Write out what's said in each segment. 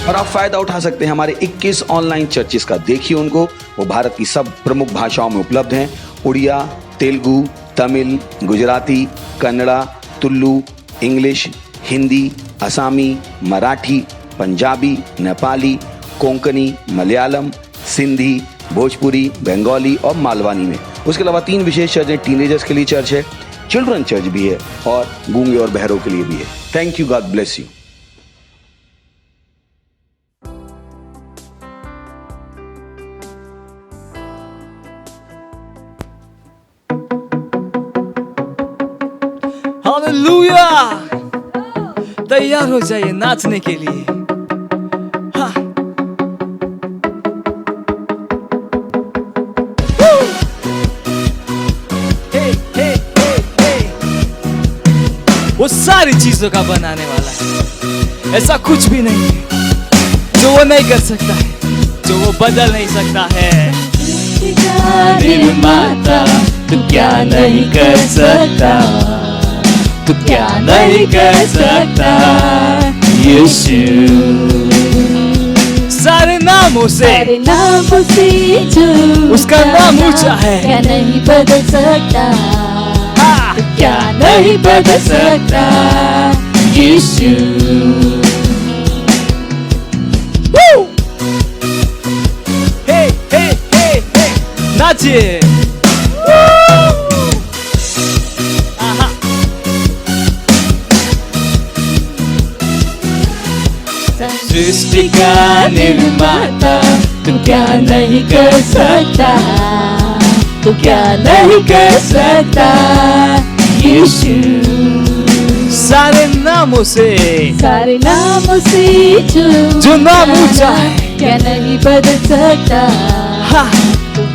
और आप फायदा उठा सकते हैं हमारे 21 ऑनलाइन चर्चेस का। देखिए उनको, वो भारत की सब प्रमुख भाषाओं में उपलब्ध हैं। उड़िया, तेलुगु, तमिल, गुजराती, कन्नड़ा, तुलु, इंग्लिश, हिंदी, असमी, मराठी, पंजाबी, नेपाली, कोंकणी, मलयालम, सिंधी, भोजपुरी, बंगाली और मालवानी में। उसके अलावा 3 विशेष चर्च हैं। टीनेजर्स के लिए चर्च है, चिल्ड्रन चर्च भी है और गूंगे और बहरों के लिए भी है। Thank you, God bless you. Hallelujah! तैयार हो जाइए नाचने के लिए। हाँ। हे, हे, हे, हे। वो सारी चीजों का बनाने वाला है। ऐसा कुछ भी नहीं है जो वो नहीं कर सकता है, जो वो बदल नहीं सकता है। निर्माता तू क्या नहीं कर सकता, तू क्या नहीं कर सकता यीशु। सारे नामों से जो उसका नाम ऊंचा है। क्या नहीं बदल सकता, हाँ। क्या नहीं बदल सकता यीशु। हे हे हे हे, नाचिए। सृष्टि का निर्माता तू क्या नहीं कर सकता, तू क्या नहीं कर सकता यीशु। सारे नामों से सारे नामों से जो नाम ऊंचा है, क्या नहीं बदल सकता, हाँ।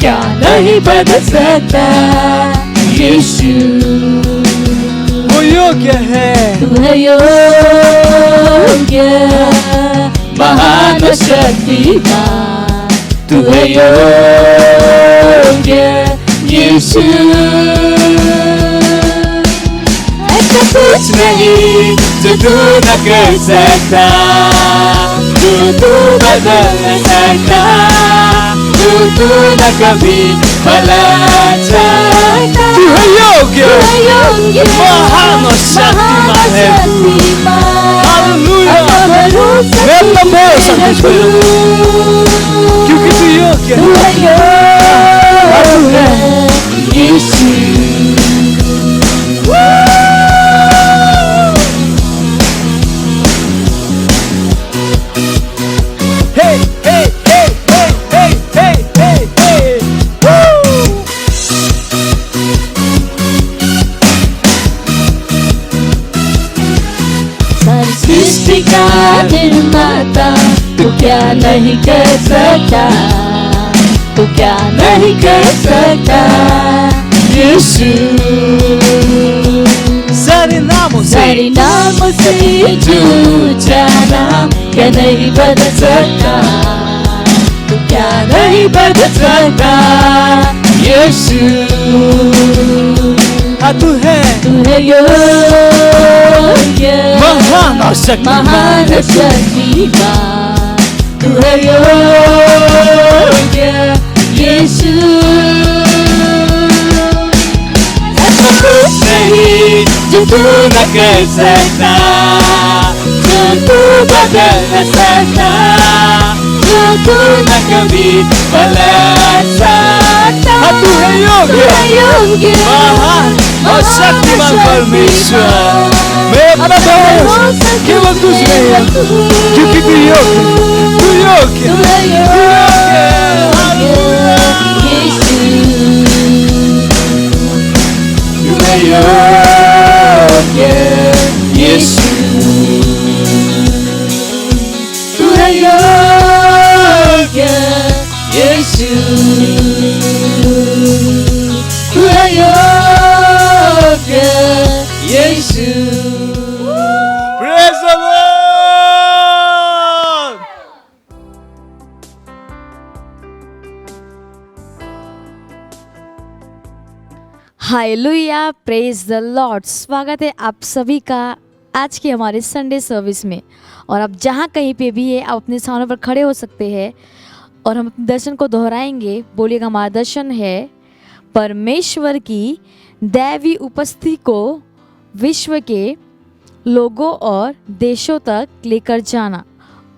क्या नहीं बदल सकता यीशु। वो योग्य है, तू है योग्य, महान शक्तिमान, तू है योग्य यीशु। ऐसा कुछ नहीं जो तू न कर सकता, तू बदल नहीं सकता, तू न कभी भला चाहता। तू है योग्य, महान और शक्तिमान है तू। हालेलुया! मैं अपना भरोसा तुझ पर रखूं, क्योंकि तू योग्य है यीशु। हे हे हे हे हे हे हे हे। सृष्टि का निर्माता तू क्या नहीं कर सकता, तू क्या नहीं कर सकता यीशु। सारे नामों सारे नामों से जो ऊंचा नाम क्या नहीं बदल सकता, तू क्या नहीं बदल सकता यीशु। हाँ, तू है योग्य, महान और शक्तिमान, महान शक्तिमान, तू है योग्य यीशु। ऐसा कुछ नहीं जो तू न कर सकता, जो तू बदल न सकता, जो तू न कभी बदल सकता। तू है योग्य, तू है योग्य, महान और शक्तिमान परमेश्वर। मैं अपना भरोसा केवल तुझ में है, क्योंकि तू योग्य, तू योग्य, तू है योग्य, यीशु। तू है योग्य, यीशु। तू है योग्य, यीशु। तू है योग्य, यीशु। Praise the Lord! Hallelujah, praise the Lord. स्वागत है आप सभी का आज के हमारे संडे सर्विस में। और आप जहाँ कहीं पे भी है, आप अपने स्थानों पर खड़े हो सकते हैं और हम अपने दर्शन को दोहराएंगे। बोलिएगा, हमारा दर्शन है परमेश्वर की दैवी उपस्थिति को विश्व के लोगों और देशों तक लेकर जाना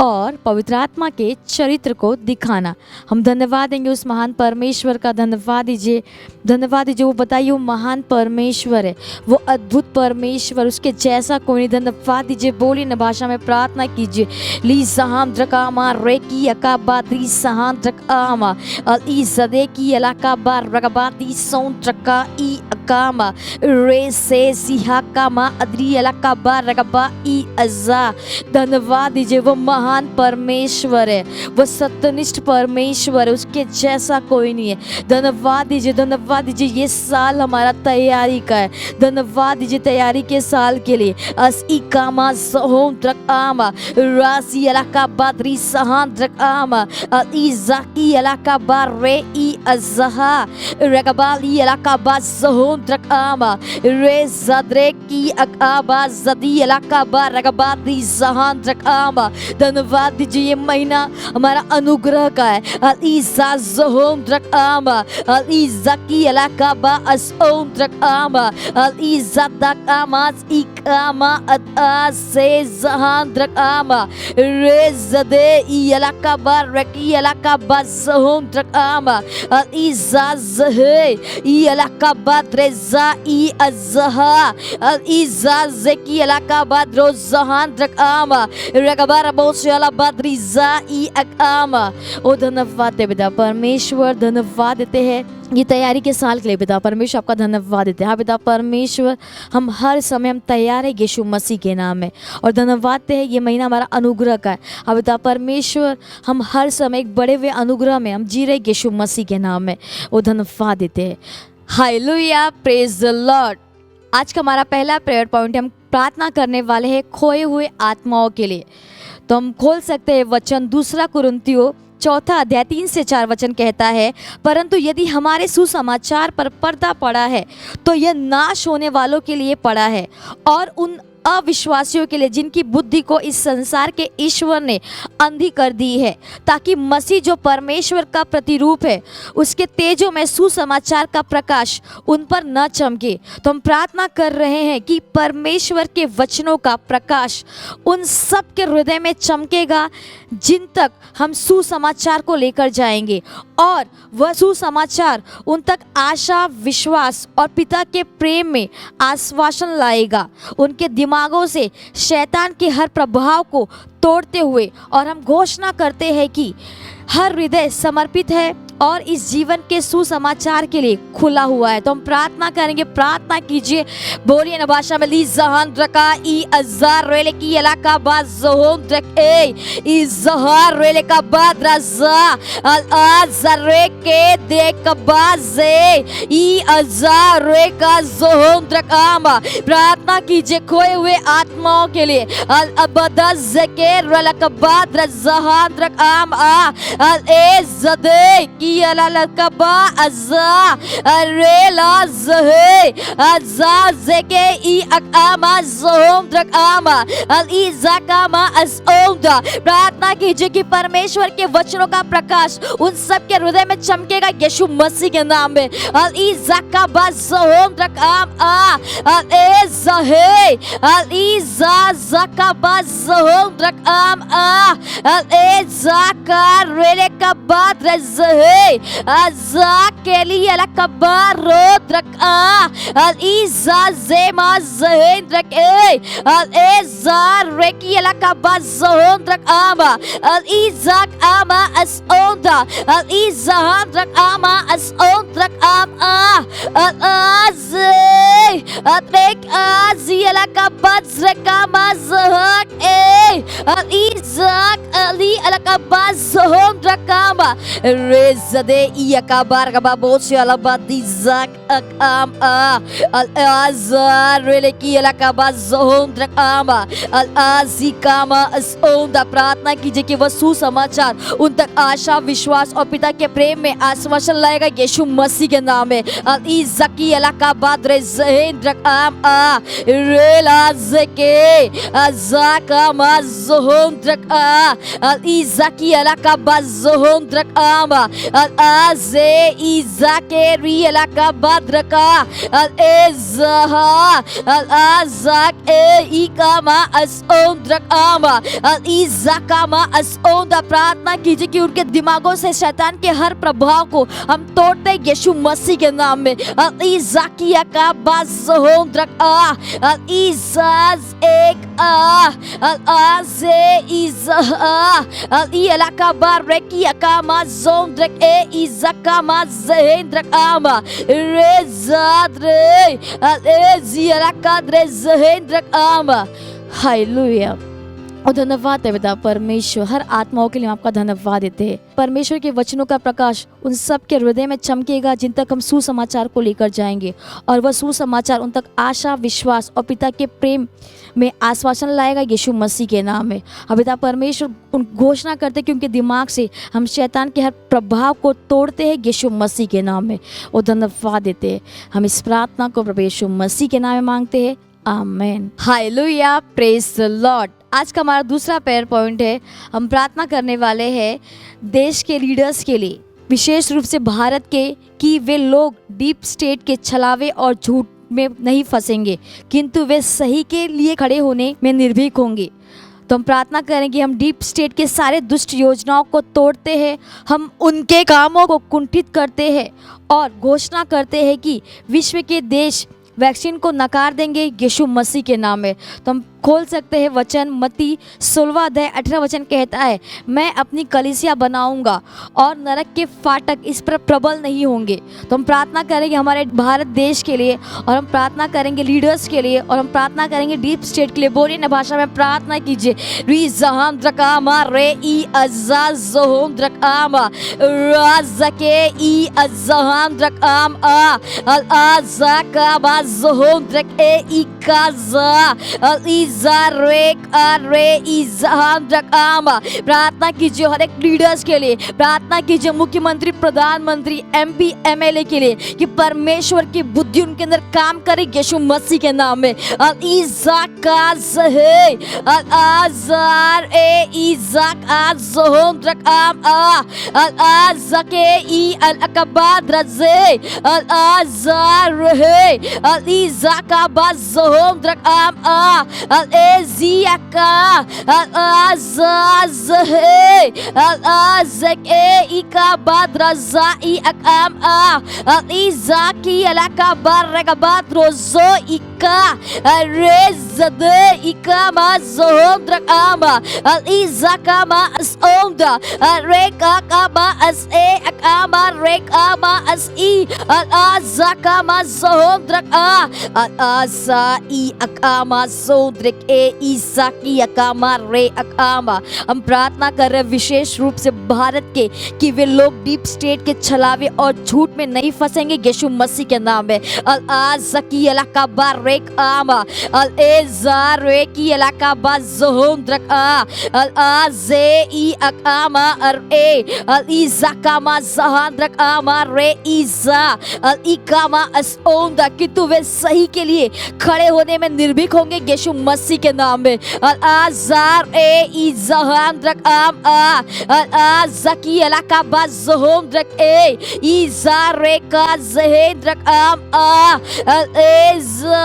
और पवित्र आत्मा के चरित्र को दिखाना। हम धन्यवाद देंगे उस महान परमेश्वर का। धन्यवाद दीजिए, धन्यवाद दीजिए। वो बताइए, वो महान परमेश्वर है, वो अद्भुत परमेश्वर, उसके जैसा कोई नहीं। धन्यवाद दीजिए। बोलिए न भाषा में प्रार्थना कीजिए। ली सहाम द्रकामा रेकी अकाबादी सहान द्रकामा अल ज़दे की अलाकाबा रगबादी सौन द्रका ई अकामा रे से सिहाकामा अदरी अलाकाबा रगबा ई अज़ा। धन्यवाद दीजिए। वो महान परमेश्वर है, वो सत्यनिष्ठ परमेश्वर है, उसके जैसा कोई नहीं है। धन्यवाद दीजिए, धन्यवाद दीजिए। ये साल हमारा तैयारी का है। धन्यवाद दीजिए तैयारी के साल के लिए। अस इकामा सहोम द्रकामा रासी अलाका बादरी सहान द्रकामा इजाकी अलाका बारे ई अज़हा रगबाली अलाका बा सहोम द्रकामा रे ज़दरे की अकाबा ज़दी अलाका बा रगबादी सहान द्रकामा। धन्यवाद दीजिए। ये महीना हमारा अनुग्रह का है। अलीज़ा ज़होम द्रकामा अलीज़ाकी अलाका बा असओम द्रकामा अलीज़ा दकामास इकामा अता से ज़हान द्रकामा रे ज़दे ई अलाका बा रकी अलाका बा ज़होम द्रकामा अलीज़ा ज़हे ई अलाका बा द्रेज़ा ई अज़हा अलीज़ा ज़की अलाका बा द्रो ज़हान द्रकामा रगबार बोशला बद्रीजा ई अकामा। ओ धन्यवाद दे पिता परमेश्वर, धन्यवाद देते हैं ये तैयारी के साल के लिए। पिता परमेश्वर आपका धन्यवाद देते हैं। हाँ पिता परमेश्वर, हम हर समय हम तैयार है यीशु मसीह के नाम में। और धन्यवाद देते हैं ये महीना हमारा अनुग्रह का है। हाँ पिता परमेश्वर, हम हर समय एक बड़े हुए अनुग्रह में हम जी रहे यीशु मसीह के नाम में। वो धन्यवाद देते हैं। Hallelujah, praise the Lord. आज का हमारा पहला प्रेयर पॉइंट, हम प्रार्थना करने वाले हैं खोए हुए आत्माओं के लिए। तो हम खोल सकते हैं वचन 2 कुरिन्थियों 4 अध्याय 3 से 4 वचन कहता है, परंतु यदि हमारे सुसमाचार पर पर्दा पड़ा है तो यह नाश होने वालों के लिए पड़ा है और उन अविश्वासियों के लिए जिनकी बुद्धि को इस संसार के ईश्वर ने अंधी कर दी है, ताकि मसीह जो परमेश्वर का प्रतिरूप है उसके तेजों में सुसमाचार का प्रकाश उन पर न चमके। तो हम प्रार्थना कर रहे हैं कि परमेश्वर के वचनों का प्रकाश उन सब के हृदय में चमकेगा जिन तक हम सुसमाचार को लेकर जाएंगे, और वह सुसमाचार उन तक आशा, विश्वास और पिता के प्रेम में आश्वासन लाएगा। उनके दिमागों से शैतान के हर प्रभाव को तोड़ते हुए, और हम घोषणा करते हैं कि हर हृदय समर्पित है और इस जीवन के सुसमाचार के लिए खुला हुआ है। तो हम प्रार्थना करेंगे, प्रार्थना कीजिए। बोलिए ना भाषा में। ली जहान रका ई अज़ार रेले की इलाका बाज ज़होम रके ई ज़हार रेले का बाद रज़ा अल अज़रे के देख बाजे ई अज़ार रे का ज़होम रकामा। प्रार्थना कीजिए खोए हुए आत्माओं के लिए। अल अबदज़ के ralakabadra zahandra am a al ezade ki alalakaba azza arela zahe azazeke I akama zohndra ama al izakama asonda। प्रार्थना कीजिए कि परमेश्वर के वचनों का प्रकाश उन सब के हृदय में चमकेगा यीशु मसीह के नाम में। al izakaba zohndra am a al ezahe al izakaba zohndra am a al ezakarele kabadra zahe azakeli alakabarodra a al izazema zahendrak e al ezareki alakabazondrak ama al izak ama asonda al izahandrak ama asondrak am a al azay atrek azi alakabazrak ama zahak e al izak ali alakabazondrak ama rezade iyakabar kababosi alabadizak am a al azar releki alakabazondrak ama al azikama asonda। प्रार्थना कीजिए कि वह सुसमाचार उन तक आशा विश्वास और पिता के प्रेम में आश्वासन लाएगा यीशु मसीह के नाम में। al izaki alakabadre zahendrak am a relazeke azakama zohondrak a al izaki alakabazondrak ama al aze izakeri alakabadraka al ezaha al azak e ikama asondrak ama al izakama asonda। प्रार्थना कीजिए कि उनके दिमागों से शैतान के हर प्रभाव को हम तोड़ते हैं यीशु मसीह के नाम में। al izakia ka bazondrak a al izaz ek a al aze izaha al ielaka bareki akama zondrak e izakama zehendrak ama rezadre al ezielakadre zehendrak ama। Hallelujah. और धन्यवाद है पिता परमेश्वर, हर आत्माओं के लिए हम आपका धन्यवाद देते हैं। परमेश्वर के वचनों का प्रकाश उन सब के हृदय में चमकेगा जिन तक हम सुसमाचार को लेकर जाएंगे, और वह सुसमाचार उन तक आशा विश्वास और पिता के प्रेम में आश्वासन लाएगा यीशु मसीह के नाम में। अब पिता परमेश्वर उन घोषणा करते कि उनके दिमाग से हम शैतान के हर प्रभाव को तोड़ते हैं यीशु मसीह के नाम में, और धन्यवाद देते हैं। हम इस प्रार्थना को प्रभु यीशु मसीह के नाम में मांगते हैं, आमीन। Hallelujah, praise the Lord. आज का हमारा दूसरा प्रेयर पॉइंट है, हम प्रार्थना करने वाले हैं देश के लीडर्स के लिए, विशेष रूप से भारत के, कि वे लोग डीप स्टेट के छलावे और झूठ में नहीं फंसेंगे, किंतु वे सही के लिए खड़े होने में निर्भीक होंगे। तो हम प्रार्थना करेंगे, हम डीप स्टेट के सारे दुष्ट योजनाओं को तोड़ते हैं, हम उनके कामों को कुंठित करते हैं और घोषणा करते हैं कि विश्व के देश वैक्सीन को नकार देंगे यीशु मसीह के नाम में। तो हम खोल सकते हैं वचन, मत्ती 16 अध्याय 18 वचन कहता है, मैं अपनी कलीसिया बनाऊंगा और नरक के फाटक इस पर प्रबल नहीं होंगे। तो हम प्रार्थना करेंगे हमारे भारत देश के लिए, और हम प्रार्थना करेंगे लीडर्स के लिए, और हम प्रार्थना करेंगे डीप स्टेट के लिए। बोलिए ना भाषा में प्रार्थना कीजिए। री जहां द्रकामा रे ई अज़ा ज़ोहम द्रकामा राज़के ई अज़हां द्रकाम आ अल आज़ा का बा ज़ोहम द्रक ए ई काज़ा अल प्रार्थना कीजिए हर एक लीडर्स के लिए, प्रार्थना कीजिए मुख्यमंत्री, प्रधानमंत्री, MP, MLA के लिए, कि परमेश्वर की बुद्धि उनके अंदर काम करे यीशु मसीह के नाम में। Al-Eziaka Al-Azazhe Al-Azake Ika Badrazai Akam Al-Izaki Alaka Barragabadrozo Ika Al-Rezade Ika Mazondrakama Al-Izaka Maasonda Al-Rekaka Maase Akama Rekama Asi Al-Azaka Mazondraka Al-Azai Akama Zondra द्रिक ए ईसा की अकामा रे अकामा। हम प्रार्थना कर रहे हैं विशेष रूप से भारत के कि वे लोग डीप स्टेट के छलावे और झूठ में नहीं फंसेंगे यीशु मसीह के नाम में। अल आज़की इलाका बारेक आमा अल एज़ारे की इलाका बाज़ोंद्रक आ अल आज़े ई अकामा अर ए अल इज़ाकामा ज़हांद्रक आमा रे इज़ा अल इकामा असओंदा कि तू वे सही के लिए खड़े होने में निर्भीक होंगे यीशु मसीह के नाम में। अल आज़ार ए इज़हांद्रक आम आ अल आज़की इलाका बाज़ोंद्रक ए इज़ारे का ज़हेंद्रक आम आ अल एज़ा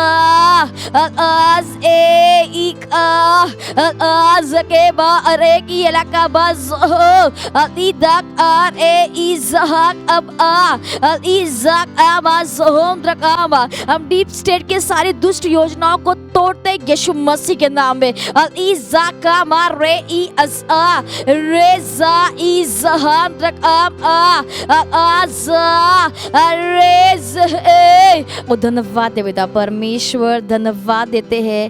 अल आज़ ए इका अल आज़ के बा अरे की इलाका बाज़ो अल इदाक आर ए इज़हाक अब आ अल इज़ाक आमा ज़होंद्रक आमा। हम डीप स्टेट के सारी दुष्ट योजनाओं को तोड़ते हैं यीशु मसीह के नाम में। अल इज़ाका मा रे ई अस आ रेज़ा इज़हांद्रक आम आ अल आज़ा रेज़ ए। ओ धन्यवाद दे पिता परमेश्वर, धन्यवाद देते हैं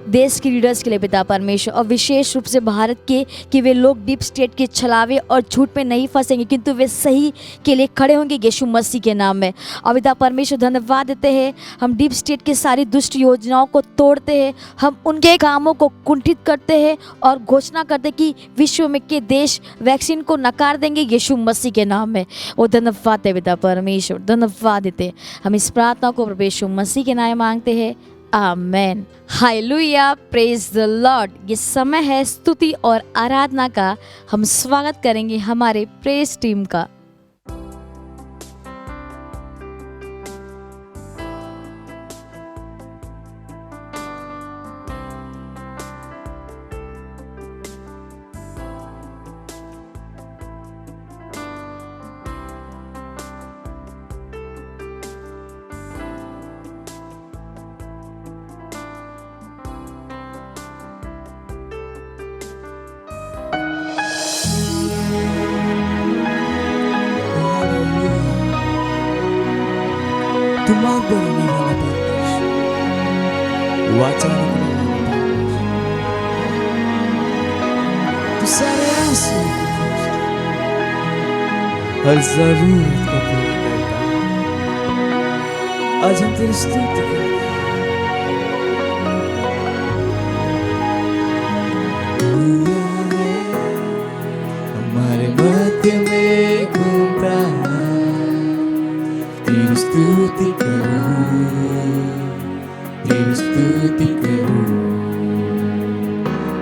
देश के लीडर्स के लिए पिता परमेश्वर, और विशेष रूप से भारत के कि वे लोग डीप स्टेट के छलावे और झूठ में नहीं फंसेंगे किंतु वे सही के लिए खड़े होंगे यीशु मसीह के नाम में। और पिता परमेश्वर धन्यवाद देते हैं, हम डीप स्टेट की सारी दुष्ट योजनाओं को तोड़ते हैं, हम उनके कामों को कुंठित करते हैं और घोषणा करते हैं कि विश्व में के देश वैक्सीन को नकार देंगे यीशु मसीह के नाम में। वो धन्यवाद है पिता परमेश्वर, धन्यवाद देते हैं। हम इस प्रार्थना को प्रभु यीशु मसीह के नाम मांगते हैं, amen. Hallelujah, praise the lord. ये समय है स्तुति और आराधना का। हम स्वागत करेंगे हमारे प्रेज टीम का। तुम आग बरसने वाला परमेश्वर, वाचा रखने वाला परमेश्वर, तू सारे आंसू हर जरूरत को पूरा करता है। आज हम तेरी स्तुति करते हैं, हमारे मध्य में घूमता है, तेरी स्तुति करूं, तेरी स्तुति करूं।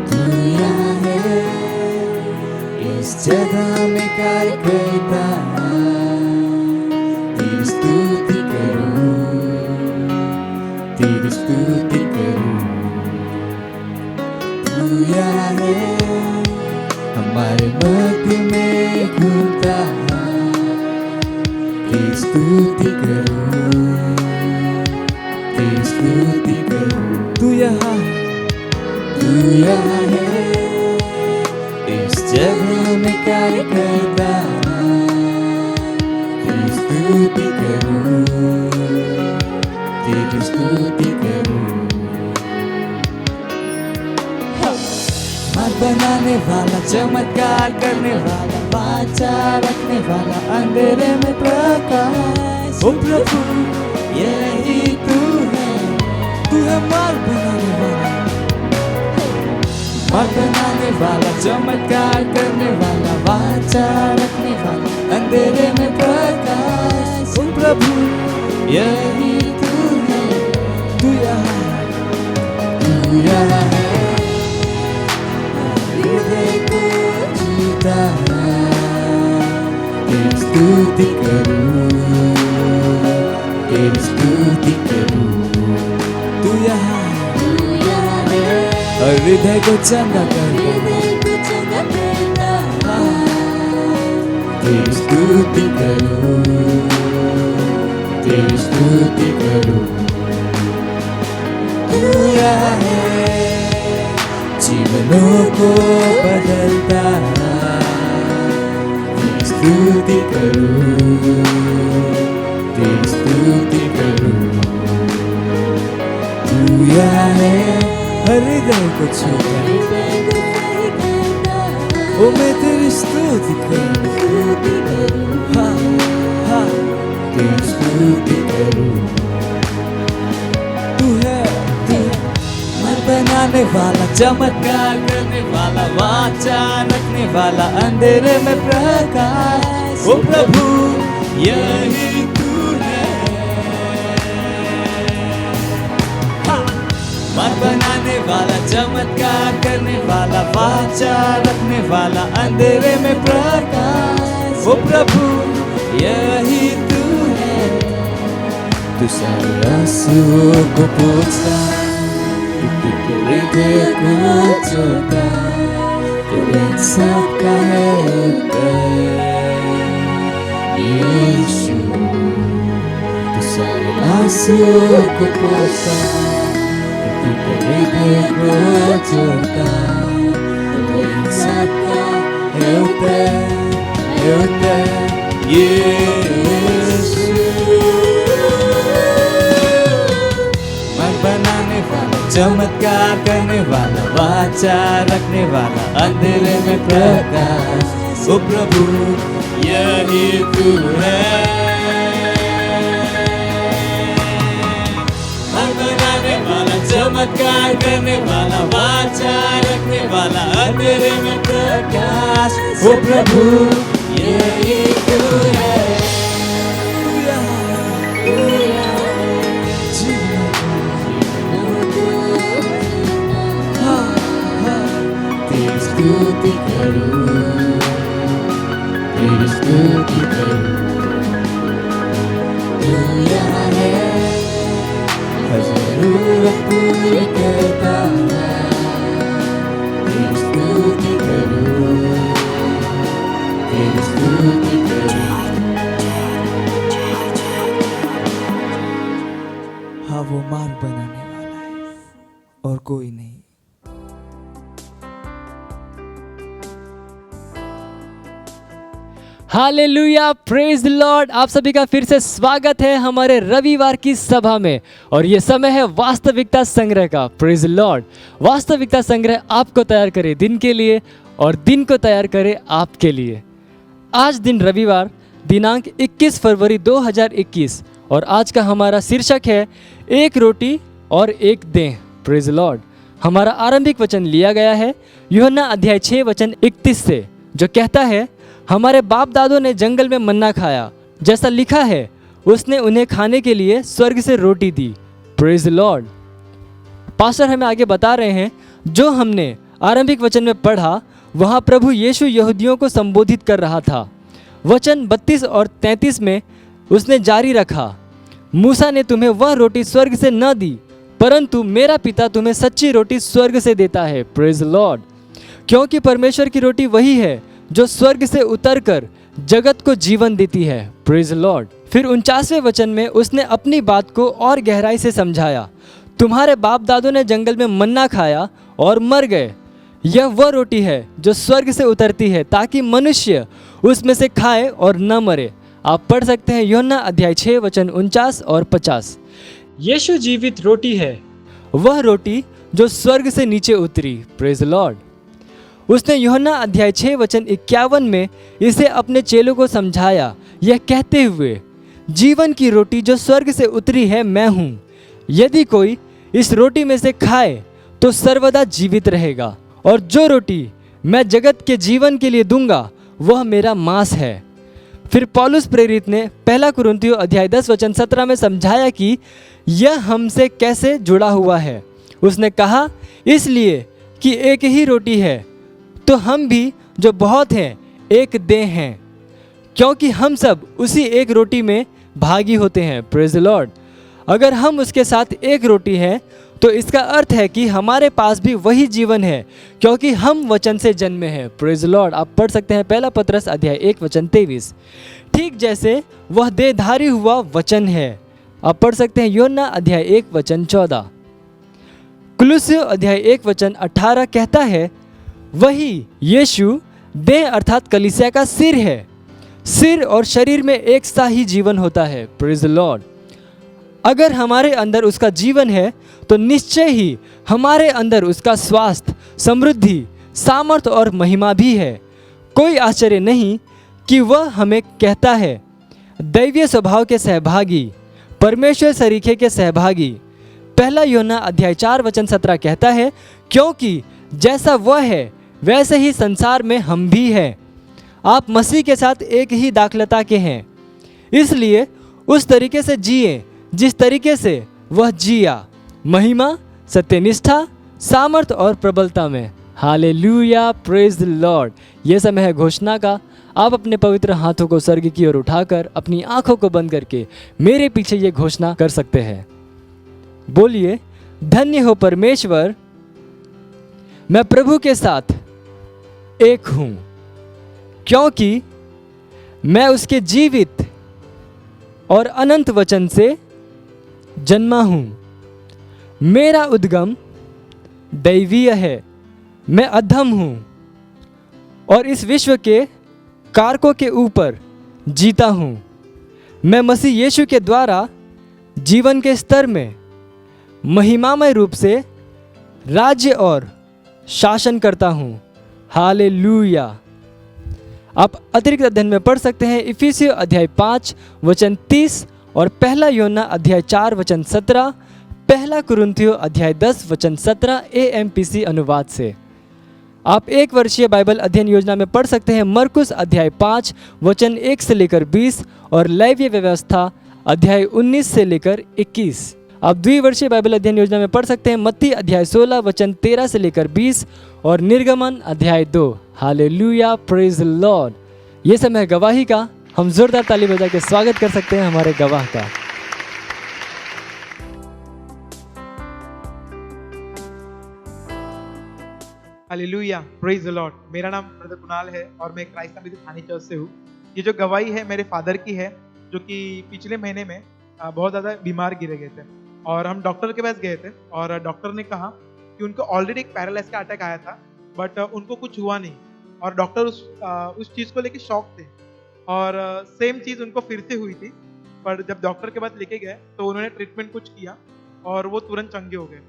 तू यहाँ है इस जगह में कार्य करता है, तेरी स्तुति करूं, तेरी स्तुति करूं। तू यहाँ है हमारे मध्य में घूमता है, तेरी स्तुति करूं, तेरी स्तुति करूं। तू यहाँ है इस जगह में कार्य करता है, तेरी स्तुति करूं, तेरी स्तुति करूं। मत बनाने वाला, चमत्कार करने वाला, वाचा रखने वाला, अंधेरे में प्रकाश। ओ प्रभु यही तू है मार्ग बनाने वाला, मार्ग बनाने वाला, चमत्कार करने वाला, वाचा रखने वाला, अंधेरे में प्रकाश। ओ प्रभु यही तू यहाँ है, हृदय को जीता है, तेरी स्तुति करूं, तेरी स्तुति करूं। तू यहाँ है और हृदय को चंगा करता है, तेरी स्तुति करूं, तेरी स्तुति करूं। तू यहाँ है जीवनों को बदलता है, तेरी स्तुति करूं, तेरी स्तुति करूं। तू यहाँ है हृदय को छूता ओ मैं तेरी स्तुति करूं, हाँ हाँ तेरी स्तुति करूं। तू है मन बनाने वाला, चमत्कार करने वाला, वाचा रखने वाला, अंधेरे में प्रकाश। ओ प्रभु यही तू है। मन बनाने वाला, चमत्कार करने वाला, वाचा रखने वाला, अंधेरे में प्रकाश। ओ प्रभु यही तू है। तू सारे आंसुओं को पोंछता, तू हृदय को जोड़ता, तू इंसाफ का है यीशु। तू सारे आंसुओं को पोंछता, तू हृदय को जोड़ता, तू इंसाफ का है यीशु। मन बनाने वाला, चमत्कार करने वाला, वाचा रखने वाला, अंधेरे में प्रकाश। ओ प्रभु यही तू है। मन बनाने वाला, चमत्कार करने वाला, वाचा रखने वाला, अंधेरे में प्रकाश। ओ प्रभु यही तू है। तेरी स्तुति करूं, तेरी स्तुति करूं। तू यहाँ है, हर जरूरत पूरी करता है। तेरी स्तुति करूं, तेरी स्तुति करूं। हाँ वो मार्ग बनाने वाला है और कोई नहीं। Hallelujah, praise the Lord. आप सभी का फिर से स्वागत है हमारे रविवार की सभा में। और ये समय है वास्तविकता संग्रह का। Praise the Lord. वास्तविकता संग्रह आपको तैयार करे दिन के लिए और दिन को तैयार करे आपके लिए। आज दिन रविवार दिनांक 21 फरवरी 2021 और आज का हमारा शीर्षक है एक रोटी और एक देह। Praise the Lord. हमारा आरंभिक वचन लिया गया है यूहन्ना अध्याय 6 वचन 31 से, जो कहता है हमारे बाप दादों ने जंगल में मन्ना खाया, जैसा लिखा है उसने उन्हें खाने के लिए स्वर्ग से रोटी दी। Praise the lord. पास्टर हमें आगे बता रहे हैं जो हमने आरंभिक वचन में पढ़ा वहाँ प्रभु यीशु यहूदियों को संबोधित कर रहा था। वचन 32 और 33 में उसने जारी रखा, मूसा ने तुम्हें वह रोटी स्वर्ग से न दी, परंतु मेरा पिता तुम्हें सच्ची रोटी स्वर्ग से देता है। Praise the Lord. क्योंकि परमेश्वर की रोटी वही है जो स्वर्ग से उतरकर जगत को जीवन देती है। Praise the Lord. फिर 49वें वचन में उसने अपनी बात को और गहराई से समझाया, तुम्हारे बाप दादों ने जंगल में मन्ना खाया और मर गए। यह वह रोटी है जो स्वर्ग से उतरती है ताकि मनुष्य उसमें से खाए और न मरे। आप पढ़ सकते हैं यूहन्ना अध्याय 6 वचन 49 और 50। यीशु जीवित रोटी है, वह रोटी जो स्वर्ग से नीचे उतरी। Praise the Lord. उसने यूहन्ना अध्याय 6 वचन 51 में इसे अपने चेलों को समझाया, यह कहते हुए, जीवन की रोटी जो स्वर्ग से उतरी है मैं हूँ। यदि कोई इस रोटी में से खाए तो सर्वदा जीवित रहेगा, और जो रोटी मैं जगत के जीवन के लिए दूंगा वह मेरा मांस है। फिर पौलुस प्रेरित ने 1 कुरिन्थियों अध्याय 10 वचन 17 में समझाया कि यह हमसे कैसे जुड़ा हुआ है। उसने कहा, इसलिए कि एक ही रोटी है तो हम भी जो बहुत हैं एक देह हैं, क्योंकि हम सब उसी एक रोटी में भागी होते हैं। Praise the Lord. अगर हम उसके साथ एक रोटी हैं तो इसका अर्थ है कि हमारे पास भी वही जीवन है, क्योंकि हम वचन से जन्मे हैं। Praise the Lord. आप पढ़ सकते हैं 1 पत्रस अध्याय 1 वचन 23। ठीक जैसे वह देहधारी हुआ वचन है। आप पढ़ सकते हैं यूहन्ना अध्याय 1 वचन 14। कुलुस्सियों अध्याय 1 वचन 18 कहता है, वही यीशु देह अर्थात कलीसिया का सिर है। सिर और शरीर में एक सा ही जीवन होता है। Praise the Lord. अगर हमारे अंदर उसका जीवन है तो निश्चय ही हमारे अंदर उसका स्वास्थ्य, समृद्धि, सामर्थ और महिमा भी है। कोई आश्चर्य नहीं कि वह हमें कहता है, दैवीय स्वभाव के सहभागी, परमेश्वर सरीखे के सहभागी। पहला यूहन्ना अध्याय 4 वचन 17 कहता है, क्योंकि जैसा वह है वैसे ही संसार में हम भी हैं। आप मसीह के साथ एक ही दाखलता के हैं, इसलिए उस तरीके से जिए जिस तरीके से वह जिया, महिमा, सत्यनिष्ठा, सामर्थ और प्रबलता में। Hallelujah, praise the Lord. यह समय है घोषणा का। आप अपने पवित्र हाथों को स्वर्ग की ओर उठाकर अपनी आंखों को बंद करके मेरे पीछे ये घोषणा कर सकते हैं। बोलिए, धन्य हो परमेश्वर, मैं प्रभु के साथ एक हूं, क्योंकि मैं उसके जीवित और अनंत वचन से जन्मा हूं। मेरा उद्गम दैवीय है, मैं अधम हूं और इस विश्व के कारकों के ऊपर जीता हूं। मैं मसीह यीशु के द्वारा जीवन के स्तर में महिमामय रूप से राज्य और शासन करता हूं। हालेलुया। आप अतिरिक्त अध्ययन में पढ़ सकते हैं इफिसियों अध्याय 5 वचन 30 और पहला यूहन्ना अध्याय 4 वचन 17, पहला कुरिन्थियों अध्याय 10 वचन 17 AMPC अनुवाद से। आप एक वर्षीय बाइबल अध्ययन योजना में पढ़ सकते हैं मरकुस अध्याय 5 वचन 1 से लेकर 20 और लेवीय व्यवस्था अध्याय 19 से लेकर 21। आप द्विवर्षीय बाइबल अध्ययन योजना में पढ़ सकते हैं मत्ती अध्याय 16 वचन 13 से लेकर 20 और निर्गमन अध्याय 2। Hallelujah, praise the lord. ये समय है गवाही का। हम जोरदार ताली बजा के स्वागत कर सकते हैं हमारे गवाह का। Hallelujah, praise the Lord. मेरा नाम ब्रदर कुणाल है और मैं क्राइस्ट समिति थाने चर्च से हूँ। ये जो गवाही है मेरे फादर की है, जो कि पिछले महीने में बहुत ज़्यादा बीमार गिरे गए थे और हम डॉक्टर के पास गए थे और डॉक्टर ने कहा कि उनको ऑलरेडी एक पैरालाइज का अटैक आया था, बट उनको कुछ हुआ नहीं और डॉक्टर उस चीज़ को लेके शॉक थे और सेम चीज़ उनको फिर से हुई थी। पर जब डॉक्टर के पास लेके गए तो उन्होंने ट्रीटमेंट कुछ किया और वो तुरंत चंगे हो गए।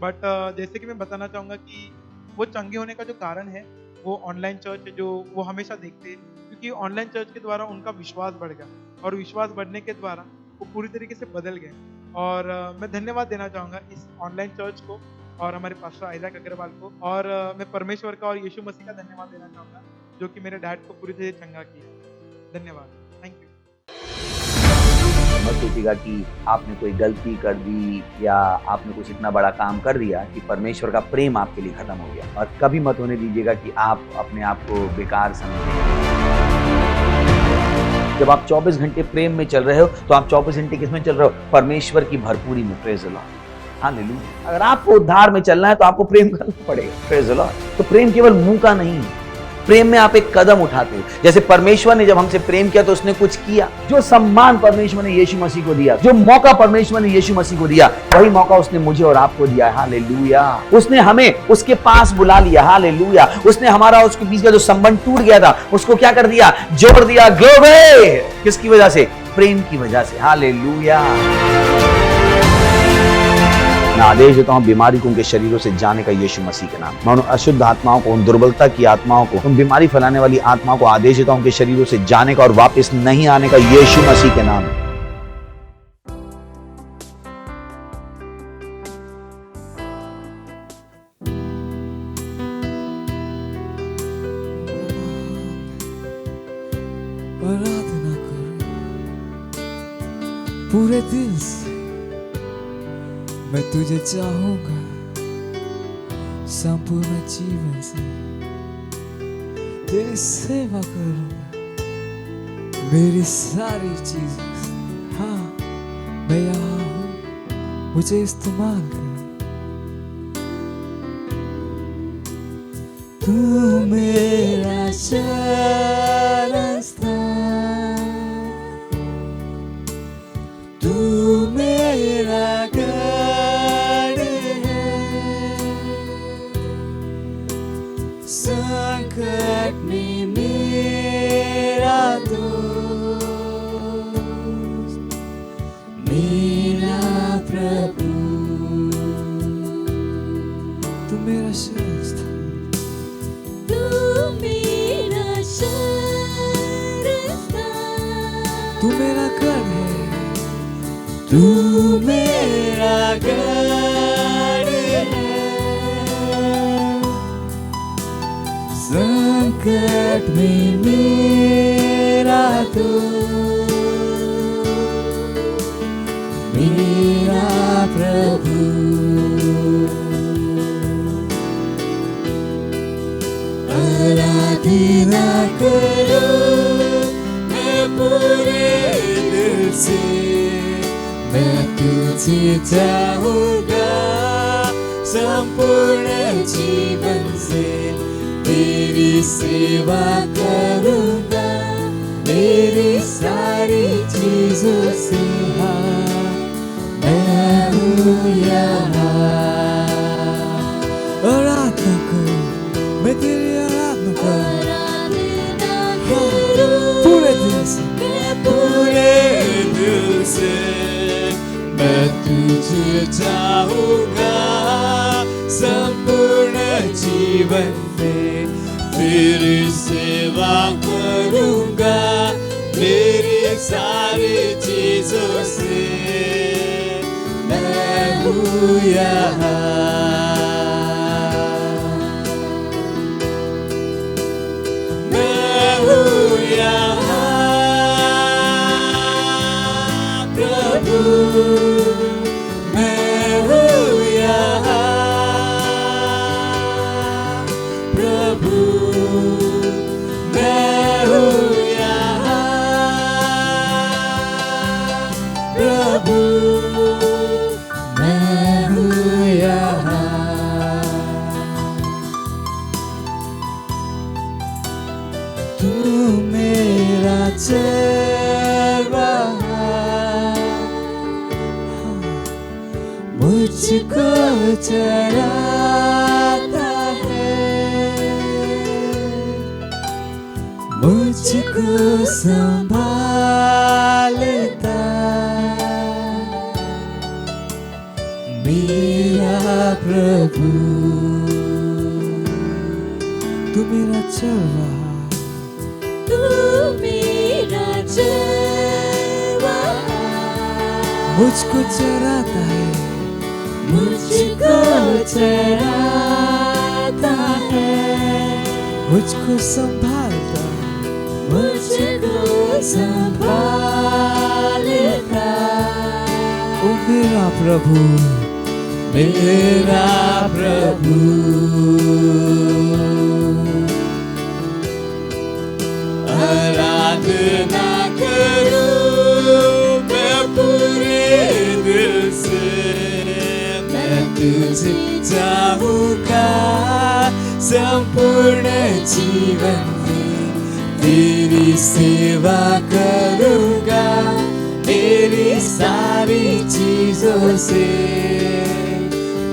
बट जैसे कि मैं बताना चाहूँगा कि वो चंगे होने का जो कारण है वो ऑनलाइन चर्च है, जो वो हमेशा देखते हैं, क्योंकि ऑनलाइन चर्च के द्वारा उनका विश्वास बढ़ गया और विश्वास बढ़ने के द्वारा वो पूरी तरीके से बदल गए। और मैं धन्यवाद देना चाहूँगा इस ऑनलाइन चर्च को और हमारे पास्टर आइजैक अग्रवाल को, और मैं परमेश्वर का और यीशु मसीह का धन्यवाद देना चाहूँगा जो कि मेरे डैड को पूरी तरह चंगा किया। धन्यवाद, थैंक यू। मत सोचिएगा कि आपने कोई गलती कर दी या आपने कुछ इतना बड़ा काम कर दिया कि परमेश्वर का प्रेम आपके लिए खत्म हो गया, और कभी मत होने दीजिएगा कि आप अपने आप को बेकार समझें। जब आप 24 घंटे प्रेम में चल रहे हो तो आप 24 घंटे किसमें चल रहे हो? परमेश्वर की भरपूरी में। Praise the Lord, hallelujah. अगर आपको उद्धार में चलना है तो आपको प्रेम करना पड़ेगा। Praise the Lord. तो प्रेम केवल मुंह का नहीं है, प्रेम में आप एक कदम उठाते हो। जैसे परमेश्वर ने जब हमसे प्रेम किया तो उसने कुछ किया। जो सम्मान परमेश्वर ने यीशु मसीह को दिया, जो मौका परमेश्वर ने यीशु मसीह को दिया, वही मौका उसने मुझे और आपको दिया। हालेलुया। उसने हमें उसके पास बुला लिया। हालेलुया। उसने हमारा उसके बीच का जो संबंध टूट गया था उसको क्या कर दिया? जोड़ दिया। ग्लोरी। किसकी वजह से? प्रेम की वजह से। हालेलुया। मैं आदेश देता हूं बीमारी को उनके शरीरों से जाने का यीशु मसीह के नाम। मैं उन अशुद्ध आत्माओं को, उन दुर्बलता की आत्माओं को, उन बीमारी फैलाने वाली आत्माओं को आदेश देता हूं उनके शरीरों से जाने का और वापस नहीं आने का यीशु मसीह के नाम। आराधना करो पूरे दिल से, मैं तुझे चाहूंगा संपूर्ण जीवन से, तेरी सेवा करूंगा मेरी सारी चीजों से। हाँ, मैं यहाँ हूँ, मुझे इस्तेमाल कर। तू मेरा शरण स्थान, तू मेरा संकट में मेरा दोस्त, मेरा मेरा शस्त्र, तू मेरा शस्त्र, तू मेरा गढ़ है, तू मेरा गढ़ है। संकट में मेरा तू, मेरा प्रभु। आराधना करो मैं पूरे दिल से, मैं तुझे चाहूँगा संपूर्ण जीवन से। तेरी सेवा करूँगा मेरी सारी चीजों से। हाँ, मैं हूँ यहाँ। आराधना करो, मैं तेरी आराधना करूँ पूरे दिल से, पूरे दिल से। मैं तुझे चाहूँगा संपूर्ण जीवन में। तेरी सेवा करूँगा मेरी सारी चीजों से। मैं हूँ यहाँ, मैं हूँ यहाँ प्रभु, मैं हूँ यहाँ प्रभु, मैं हूँ यहाँ प्रभु, मैं हूँ यहाँ। तू मेरा चरवाहा, मुझको चराता है, मुझको संभालता मेरा प्रभु। तू मेरा चरवाहा, तू मेरा चरवाहा, मुझको चराता है, मुझको चराता है, मुझको संभालता, मुझको संभालता। ओ मेरा प्रभु, मेरा प्रभु। आराधना करूं मैं पूरे दिल से, मैं तुझे चाहूँगा संपूर्ण जीवन में। तेरी सेवा करूँगा मेरी सारी चीजों से।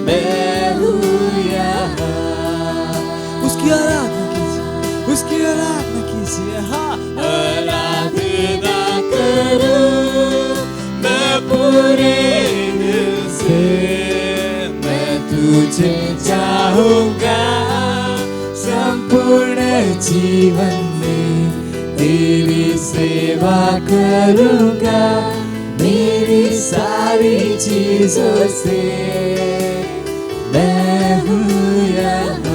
मैं हूँ यहाँ। उसकी आराधना कीजिए, उसकी आराधना कीजिए। हाँ, आराधना करूं मैं पूरे दिल से, मैं तुझे चाहूँगा संपूर्ण जीवन में। तेरी सेवा करूँगा मेरी सारी चीजों से। मैं हूँ यहाँ।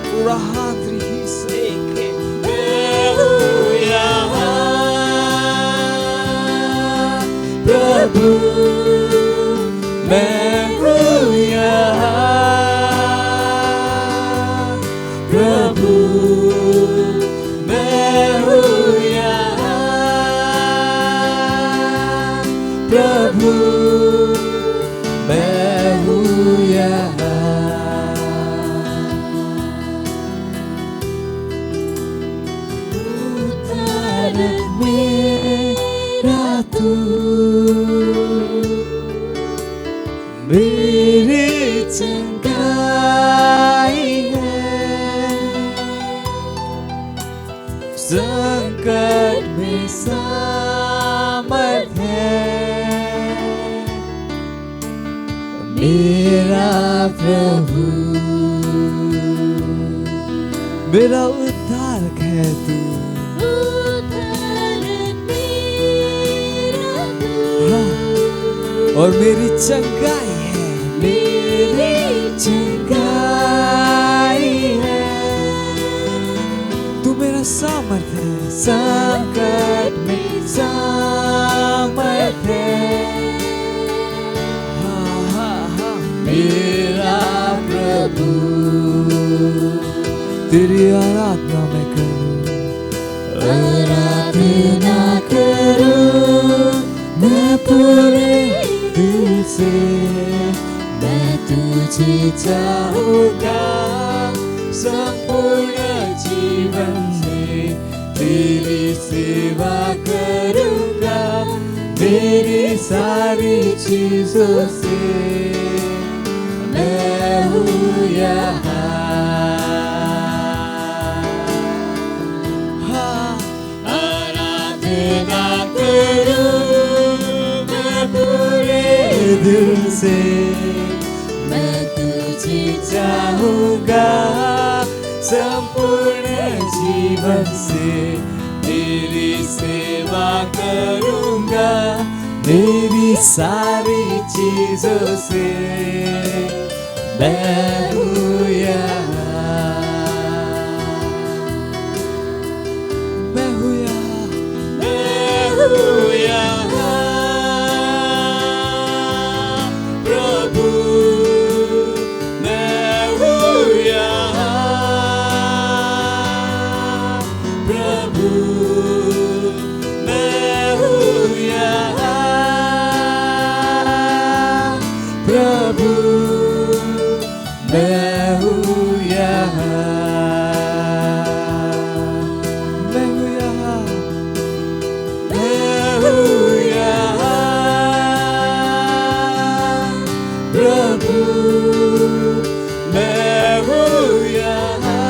पूरा हाथ ही से मैं हूँ यहाँ प्रभु, मैं हूँ यहाँ प्रभु, मैं हूँ यहाँ प्रभु, मैं हूँ यहाँ। उतार मेरा तू, मेरी चंगाई है, संकट में सामर्थ है, मेरा प्रभु, मेरा उद्धारक है तू, और मेरी चंगाई है, मेरी चंगाई है। तू मेरा सामर्थ है, संकट में सामर्थ है। हाँ हाँ हाँ, मेरा प्रभु, तेरी आराधना मैं करूं, आराधना करूं मैं पूरे दिल से। मैं तुझे चाहूंगा संपूर्ण जीवन से, तेरी सेवा करूंगा मेरी सारी चीजों से। मैं हूँ यहाँ, आराधना करूं मैं पूरे दिल से। मैं तुझे चाहूंगा संपूर्ण जीवन से, तेरी सेवा करूंगा मेरी सारी चीजों से। मैं हूँ यहाँ, मैं हूँ यहाँ, मैं हूँ यहाँ प्रभु, मैं हूँ यहाँ प्रभु, मैं हूँ यहाँ प्रभु, मैं हूँ यहाँ, मैं हूँ यहाँ, मैं हूँ यहाँ प्रभु, मैं हूँ यहाँ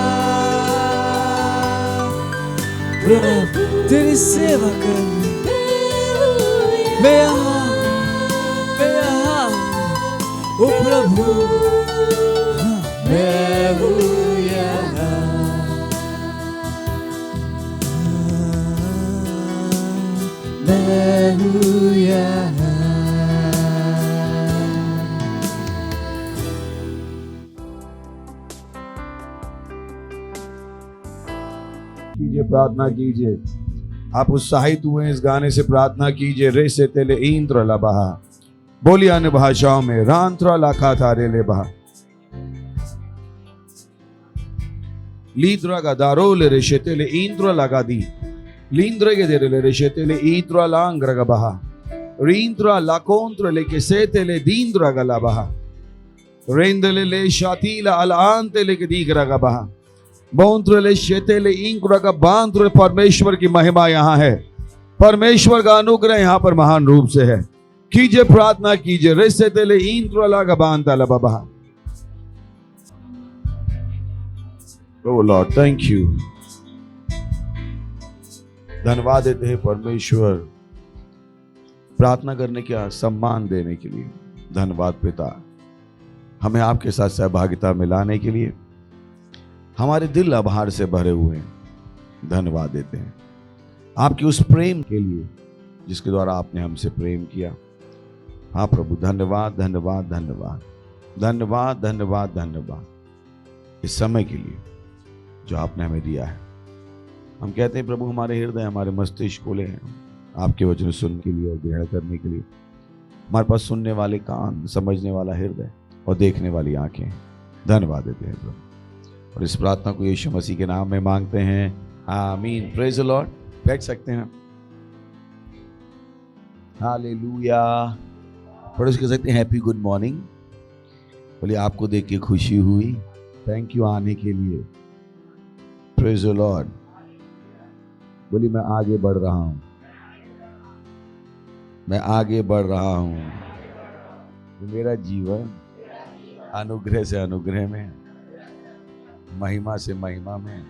प्रभु, तेरी सेवा करने मैं यहाँ, मैं यहाँ ओ प्रभु, मैं हूँ यहाँ, मैं हूँ यहाँ। कीजिए, प्रार्थना कीजिए। आप उत्साहित हुए इस गाने से, प्रार्थना कीजिए। रे से तेले इंद्र लबहा, बोलिए अन्य भाषाओं में, रांत्र लाखा थारे ले बहा, लीद्रा का दारोले रेशेतेले इंद्र लगा दी, लींद्र के देरे रेशेतेले इंद्र लांग्र का बहा, रींद्र लाकोंत्र लेके सेतेले दींद्र का लबहा, रेंदले ले शातीला अलांते लेके दीगरा का बहा, बौंद्रले शेतेले इंद्र का बांद्र। परमेश्वर की महिमा यहाँ है, परमेश्वर का अनुग्रह यहाँ पर महान रूप से है। कीजिए, प्रार्थना कीजिए। रेसेतेले इंद्र लागा बांता लबहा। Oh Lord, thank you. धन्यवाद देते हैं परमेश्वर, प्रार्थना करने का सम्मान देने के लिए। धन्यवाद पिता, हमें आपके साथ सहभागिता मिलाने के लिए। हमारे दिल आभार से भरे हुए हैं। धन्यवाद देते हैं आपके उस प्रेम के लिए जिसके द्वारा आपने हमसे प्रेम किया। हाँ प्रभु, धन्यवाद धन्यवाद धन्यवाद धन्यवाद धन्यवाद धन्यवाद इस समय के लिए जो आपने हमें दिया है। हम कहते हैं प्रभु, हमारे हृदय, हमारे मस्तिष्क खुले हैं आपके वचन सुनने के लिए और ग्रहण करने के लिए। हमारे पास सुनने वाले कान, समझने वाला हृदय और देखने वाली आंखें। धन्यवाद देते हैं प्रभु, और इस प्रार्थना को यीशु मसीह के नाम में मांगते हैं, आमीन। Praise the Lord. बैठ सकते हैं। हालेलुया। पड़ोस कह सकते हैं हैप्पी गुड मॉर्निंग। बोलिए, आपको देख के खुशी हुई। थैंक यू आने के लिए। Praise the Lord. बोलिए, मैं आगे बढ़ रहा हूं, मैं आगे बढ़ रहा हूं। मेरा जीवन अनुग्रह से अनुग्रह में, महिमा से महिमा में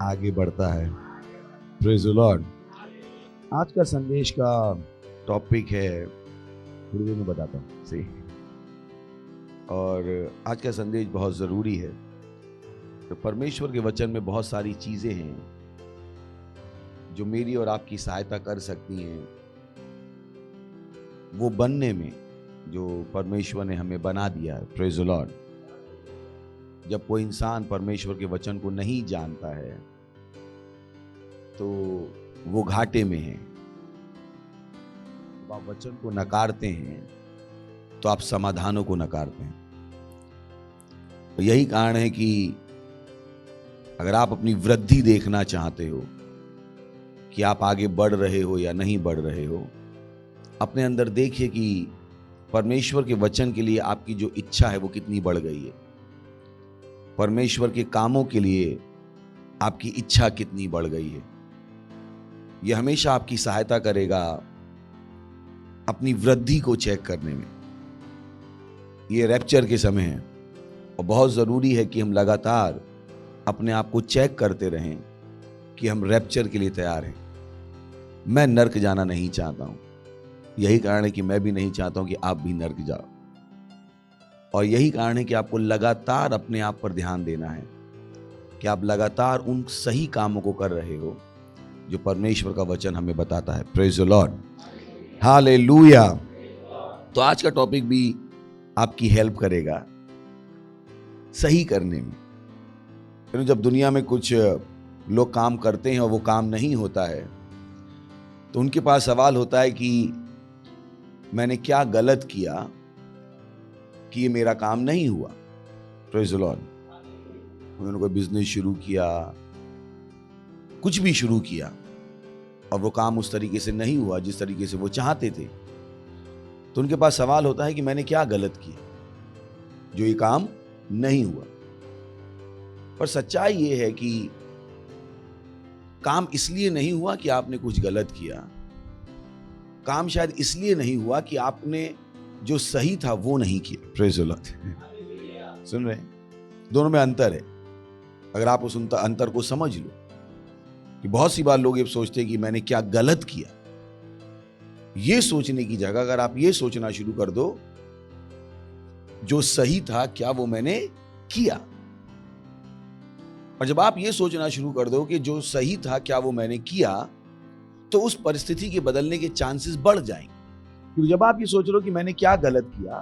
आगे बढ़ता है। Praise the Lord. आज का संदेश का टॉपिक है, थोड़ी देर में बताता हूँ। और आज का संदेश बहुत ज़रूरी है। तो परमेश्वर के वचन में बहुत सारी चीज़ें हैं जो मेरी और आपकी सहायता कर सकती हैं वो बनने में जो परमेश्वर ने हमें बना दिया है। Praise the Lord. जब कोई इंसान परमेश्वर के वचन को नहीं जानता है तो वो घाटे में है। जब आप वचन को नकारते हैं तो आप समाधानों को नकारते हैं। तो यही कारण है कि अगर आप अपनी वृद्धि देखना चाहते हो कि आप आगे बढ़ रहे हो या नहीं बढ़ रहे हो, अपने अंदर देखिए कि परमेश्वर के वचन के लिए आपकी जो इच्छा है वो कितनी बढ़ गई है। परमेश्वर के कामों के लिए आपकी इच्छा कितनी बढ़ गई है। यह हमेशा आपकी सहायता करेगा अपनी वृद्धि को चेक करने में। ये रैप्चर के समय है और बहुत ज़रूरी है कि हम लगातार अपने आप को चेक करते रहें कि हम रैप्चर के लिए तैयार हैं। मैं नर्क जाना नहीं चाहता हूं। यही कारण है कि मैं भी नहीं चाहता हूं कि आप भी नर्क जाओ। और यही कारण है कि आपको लगातार अपने आप पर ध्यान देना है कि आप लगातार उन सही कामों को कर रहे हो जो परमेश्वर का वचन हमें बताता है। Praise the Lord, hallelujah. तो आज का टॉपिक भी आपकी हेल्प करेगा सही करने में। जब दुनिया में कुछ लोग काम करते हैं और वो काम नहीं होता है तो उनके पास सवाल होता है कि मैंने क्या गलत किया कि ये मेरा काम नहीं हुआ। Praise the Lord. उन्होंने कोई बिजनेस शुरू किया, कुछ भी शुरू किया और वो काम उस तरीके से नहीं हुआ जिस तरीके से वो चाहते थे, तो उनके पास सवाल होता है कि मैंने क्या गलत किया जो ये काम नहीं हुआ। पर सच्चाई ये है कि काम इसलिए नहीं हुआ कि आपने कुछ गलत किया। काम शायद इसलिए नहीं हुआ कि आपने जो सही था वो नहीं किया। Praise the Lord. सुन रहे हैं? दोनों में अंतर है। अगर आप उस अंतर को समझ लो कि बहुत सी बार लोग ये सोचते हैं कि मैंने क्या गलत किया, ये सोचने की जगह अगर आप ये सोचना शुरू कर दो जो सही था क्या वो मैंने किया। और जब आप ये सोचना शुरू कर दो कि जो सही था क्या वो मैंने किया, तो उस परिस्थिति के बदलने के चांसेस बढ़ जाएंगे। क्योंकि जब आप ये सोच रहे हो कि मैंने क्या गलत किया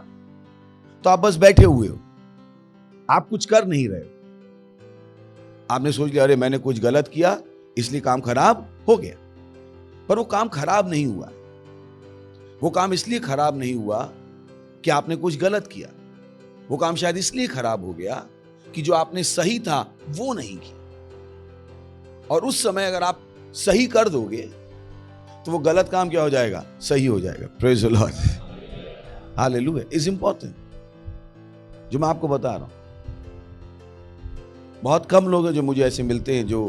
तो आप बस बैठे हुए हो, आप कुछ कर नहीं रहे हो। आपने सोच लिया अरे मैंने कुछ गलत किया इसलिए काम खराब हो गया। पर वो काम खराब नहीं हुआ। वो काम इसलिए खराब नहीं हुआ कि आपने कुछ गलत किया। वो काम शायद इसलिए खराब हो गया कि जो आपने सही था वो नहीं किया। और उस समय अगर आप सही कर दोगे तो वो गलत काम क्या हो जाएगा? सही हो जाएगा। Praise the Lord, hallelujah. Is important जो मैं आपको बता रहा हूं। बहुत कम लोग हैं जो मुझे ऐसे मिलते हैं जो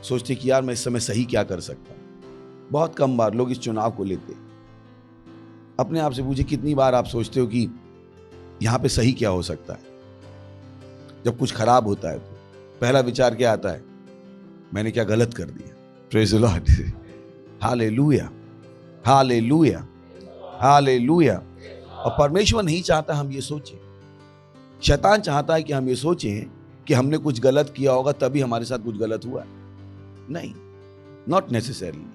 सोचते कि यार मैं इस समय सही क्या कर सकता हूं। बहुत कम बार लोग इस चुनाव को लेते। अपने आप से पूछिए कितनी बार आप सोचते हो कि यहां पे सही क्या हो सकता है। जब कुछ खराब होता है तो पहला विचार क्या आता है? मैंने क्या गलत कर दिया। Praise the Lord, hallelujah, hallelujah, hallelujah. और परमेश्वर नहीं चाहता हम ये सोचें। शैतान चाहता है कि हम ये सोचें कि हमने कुछ गलत किया होगा तभी हमारे साथ कुछ गलत हुआ। नहीं, not necessarily.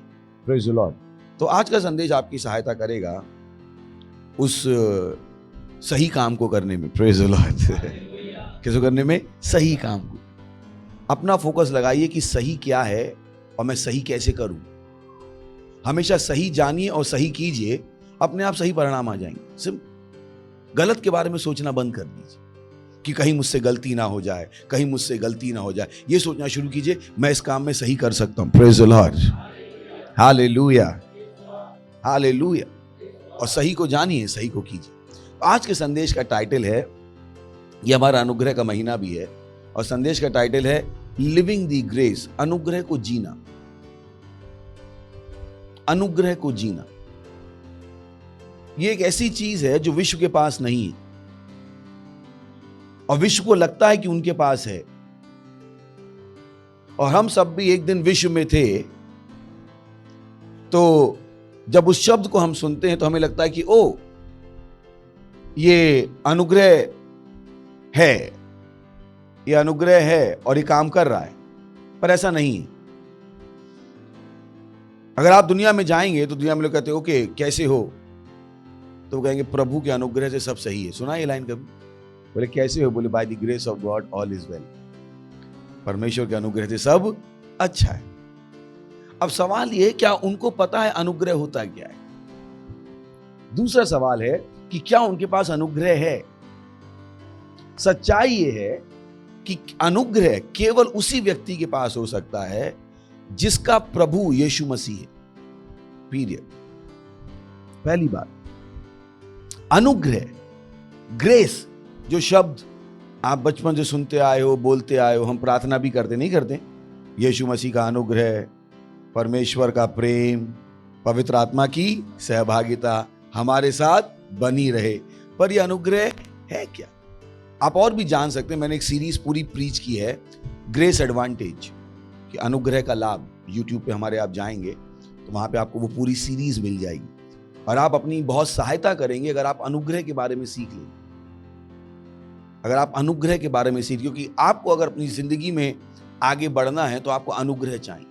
Praise the Lord. तो आज का संदेश आपकी सहायता करेगा उस सही काम को करने में। Praise the Lord. कैसे करने में? सही काम को। अपना फोकस लगाइए कि सही क्या है और मैं सही कैसे करूं। हमेशा सही जानिए और सही कीजिए, अपने आप सही परिणाम आ जाएंगे। सिर्फ गलत के बारे में सोचना बंद कर दीजिए कि कहीं मुझसे गलती ना हो जाए, कहीं मुझसे गलती ना हो जाए। ये सोचना शुरू कीजिए मैं इस काम में सही कर सकता हूं। Praise the Lord, hallelujah, hallelujah. और सही को जानिए, सही को कीजिए। आज के संदेश का टाइटल है, ये हमारा अनुग्रह का महीना भी है और संदेश का टाइटल है लिविंग द ग्रेस, अनुग्रह को जीना। अनुग्रह को जीना ये एक ऐसी चीज है जो विश्व के पास नहीं है और विश्व को लगता है कि उनके पास है। और हम सब भी एक दिन विश्व में थे, तो जब उस शब्द को हम सुनते हैं तो हमें लगता है कि ओ, ये अनुग्रह है, ये अनुग्रह है और ये काम कर रहा है, पर ऐसा नहीं है। अगर आप दुनिया में जाएंगे तो दुनिया में लोग कहते हैं ओके कैसे हो, तो वो कहेंगे प्रभु के अनुग्रह से सब सही है। सुना ये लाइन कभी? बोले कैसे हो? बोले by the grace of God all is well. परमेश्वर के अनुग्रह से सब अच्छा है। अब सवाल ये, क्या उनको पता है अनुग्रह होता क्या है? दूसरा सवाल है कि क्या उनके पास अनुग्रह है? सच्चाई ये है कि अनुग्रह केवल उसी व्यक्ति के पास हो सकता है जिसका प्रभु यीशु मसीह है। पीरियड। पहली बात, अनुग्रह, ग्रेस, जो शब्द आप बचपन से सुनते आए हो, बोलते आए हो, हम प्रार्थना भी करते नहीं करते? यीशु मसीह का अनुग्रह, परमेश्वर का प्रेम, पवित्र आत्मा की सहभागिता हमारे साथ बनी रहे। पर यह अनुग्रह है क्या? आप और भी जान सकते हैं। मैंने एक सीरीज पूरी प्रीच की है, ग्रेस एडवांटेज, कि अनुग्रह का लाभ। यूट्यूब पे हमारे आप जाएंगे तो वहां पे आपको वो पूरी सीरीज मिल जाएगी और आप अपनी बहुत सहायता करेंगे अगर आप अनुग्रह के बारे में सीख लें। अगर आप अनुग्रह के बारे में सीख, क्योंकि आपको अगर अपनी जिंदगी में आगे बढ़ना है तो आपको अनुग्रह चाहिए।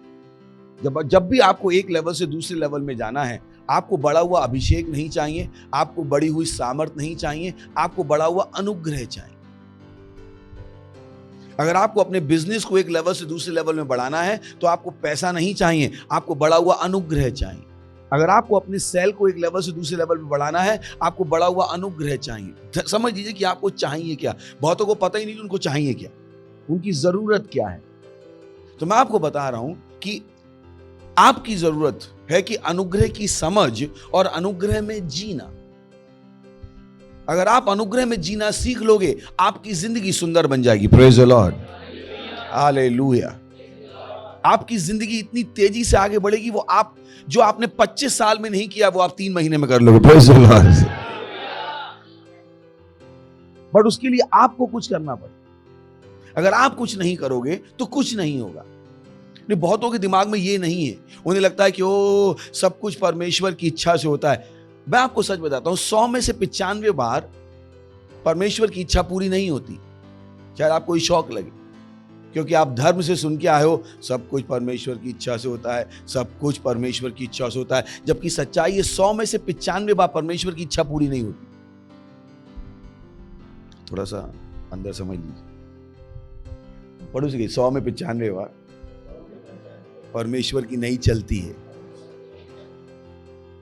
जब भी आपको एक लेवल से दूसरे लेवल में जाना है, आपको बढ़ा हुआ अभिषेक नहीं चाहिए, आपको बढ़ी हुई सामर्थ नहीं चाहिए, आपको बढ़ा हुआ अनुग्रह चाहिए। अगर आपको अपने बिजनेस को एक लेवल से दूसरे लेवल में बढ़ाना है तो आपको पैसा नहीं चाहिए, आपको बढ़ा हुआ अनुग्रह चाहिए। अगर आपको अपने सेल को एक लेवल से दूसरे लेवल में बढ़ाना है, आपको बढ़ा हुआ अनुग्रह चाहिए। समझ लीजिए कि आपको चाहिए क्या। बहुतों को पता ही नहीं उनको चाहिए क्या, उनकी जरूरत क्या है। तो मैं आपको बता रहा हूं कि आपकी जरूरत है कि अनुग्रह की समझ और अनुग्रह में जीना। अगर आप अनुग्रह में जीना सीख लोगे, आपकी जिंदगी सुंदर बन जाएगी। Praise the Lord, hallelujah. आपकी जिंदगी इतनी तेजी से आगे बढ़ेगी, वो आप जो आपने 25 साल में नहीं किया वो आप 3 महीने में कर लोगे। Praise the Lord. बट उसके लिए आपको कुछ करना पड़ेगा। अगर आप कुछ नहीं करोगे तो कुछ नहीं होगा। नहीं, बहुतों के दिमाग में ये नहीं है। उन्हें लगता है कि ओ सब कुछ परमेश्वर की इच्छा से होता है। मैं आपको सच बताता हूं, 100 में से 95 बार परमेश्वर की इच्छा पूरी नहीं होती। शायद आपको शौक लगे, क्योंकि आप धर्म से सुन के आए हो सब कुछ परमेश्वर की इच्छा से होता है, सब कुछ परमेश्वर की इच्छा से होता है। जबकि सच्चाई है 100 में से 95 बार परमेश्वर की इच्छा पूरी नहीं होती। थोड़ा सा अंदर समझ लीजिए, पढ़ो सी 100 में 95 बार परमेश्वर की नहीं चलती है।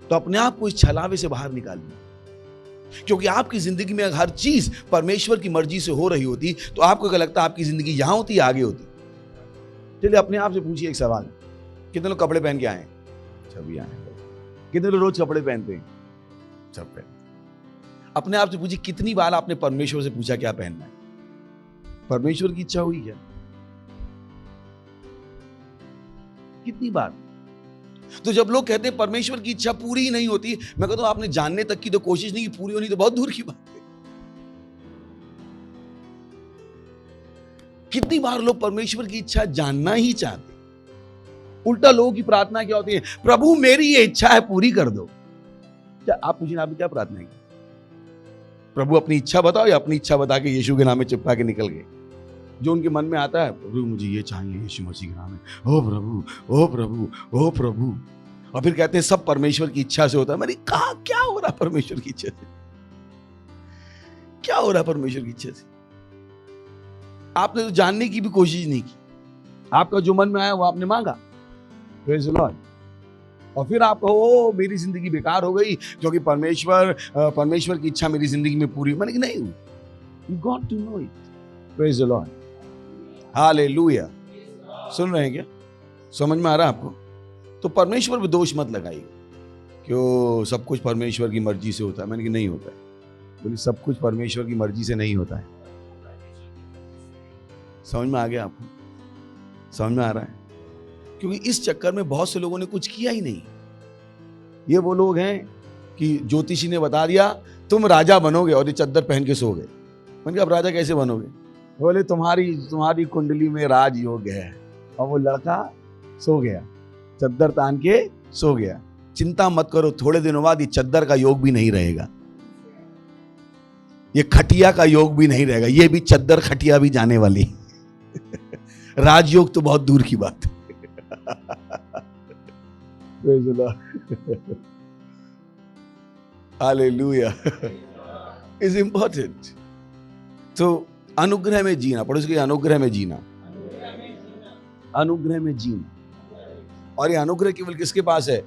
तो अपने आप को इस छलावे से बाहर निकालिए, क्योंकि आपकी जिंदगी में हर चीज परमेश्वर की मर्जी से हो रही होती तो आपको क्या लगता है आपकी जिंदगी यहां होती या आगे होती? चलिए अपने आप से पूछिए एक सवाल, कितने लोग कपड़े पहन के आए? सभी आए। कितने लोग रोज कपड़े पहनते हैं? सब पहनते। अपने आप से पूछिए कितनी बार आपने परमेश्वर से पूछा क्या पहनना है? परमेश्वर की इच्छा हुई क्या? कितनी बार? तो जब लोग कहते हैं परमेश्वर की इच्छा पूरी ही नहीं होती, मैं कहता हूं आपने जानने तक की तो कोशिश नहीं की, पूरी होनी तो बहुत दूर की बात है। कितनी बार लोग परमेश्वर की इच्छा जानना ही चाहते। उल्टा लोगों की प्रार्थना क्या होती है? प्रभु मेरी ये इच्छा है पूरी कर दो। क्या आप पूछिए आपने क्या प्रार्थना की? प्रभु अपनी इच्छा बताओ, या अपनी इच्छा बता के यीशु के नाम में चिपका के निकल गए? जो उनके मन में आता है, प्रभु मुझे ये चाहिए यीशु मसीह के नाम में, ओ प्रभु ओ प्रभु ओ प्रभु, और फिर कहते हैं सब परमेश्वर की इच्छा से होता है। मैंने कहा क्या हो रहा परमेश्वर की इच्छा से? क्या हो रहा परमेश्वर की इच्छा से? आपने तो जानने की भी कोशिश नहीं की। आपका जो मन में आया वो आपने मांगा, प्रेज़ द लॉर्ड, और फिर आप कहो मेरी जिंदगी बेकार हो गई क्योंकि परमेश्वर की इच्छा मेरी जिंदगी में पूरी। मैंने नहीं हुई। You got to know it. Praise the Lord, hallelujah. सुन रहे हैं क्या? समझ में आ रहा है आपको? तो परमेश्वर पे दोष मत लगाइए कि सब कुछ परमेश्वर की मर्जी से होता है। मैंने कहा नहीं होता है। बोली सब कुछ परमेश्वर की मर्जी से नहीं होता है। समझ में आ गया आपको? समझ में आ रहा है? क्योंकि इस चक्कर में बहुत से लोगों ने कुछ किया ही नहीं। ये वो लोग हैं कि ज्योतिषी ने बता दिया तुम राजा बनोगे और ये चद्दर पहन के सो गए। मैंने कहा अब राजा कैसे बनोगे? बोले तुम्हारी कुंडली में राज योग है, और वो लड़का सो गया, चद्दर तान के सो गया। चिंता मत करो, थोड़े दिनों बाद ये चद्दर का योग भी नहीं रहेगा। ये खटिया का योग भी नहीं रहेगा, ये भी चद्दर खटिया भी जाने वाली। राजयोग तो बहुत दूर की बात है। Praise the Lord. Hallelujah. Is important. तो अनुग्रह में जीना, पढ़ो इसके अनुग्रह में जीना, अनुग्रह में जीना। और ये अनुग्रह केवल किसके पास है?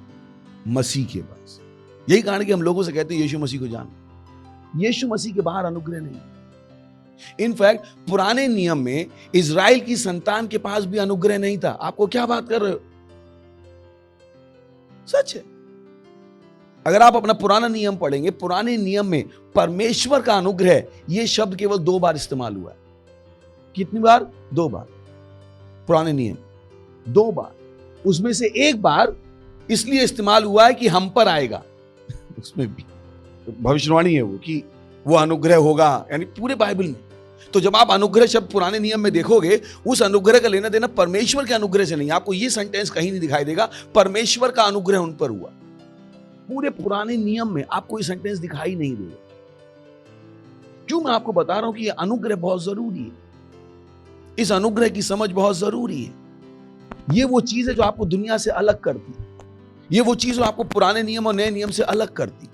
मसीह के पास। यही कारण कि हम लोगों से कहते हैं यीशु मसीह को जानो। यीशु मसीह के बाहर अनुग्रह नहीं। इनफैक्ट पुराने नियम में इजराइल की संतान के पास भी अनुग्रह नहीं था। आपको क्या बात कर रहे हो? सच है। अगर आप अपना पुराना नियम पढ़ेंगे, पुराने नियम में परमेश्वर का अनुग्रह यह शब्द केवल 2 बार इस्तेमाल हुआ है। कितनी बार? 2 बार। पुराने नियम 2 बार, उसमें से 1 बार इसलिए इस्तेमाल हुआ है कि हम पर आएगा। उसमें भी भविष्यवाणी है वो कि वो अनुग्रह होगा, यानी पूरे बाइबल में। तो जब आप अनुग्रह शब्द पुराने नियम में देखोगे, उस अनुग्रह का लेना देना परमेश्वर के अनुग्रह से नहीं। आपको ये सेंटेंस कहीं नहीं दिखाई देगा परमेश्वर का अनुग्रह उन पर हुआ। पूरे पुराने नियम में आपको ये सेंटेंस दिखाई नहीं देगा। क्यों मैं आपको बता रहा हूं कि ये अनुग्रह बहुत जरूरी है। इस अनुग्रह की समझ बहुत जरूरी है। ये वो चीज है जो आपको दुनिया से अलग करती है। ये वो चीज जो आपको पुराने नियम और नए नियम से अलग करती।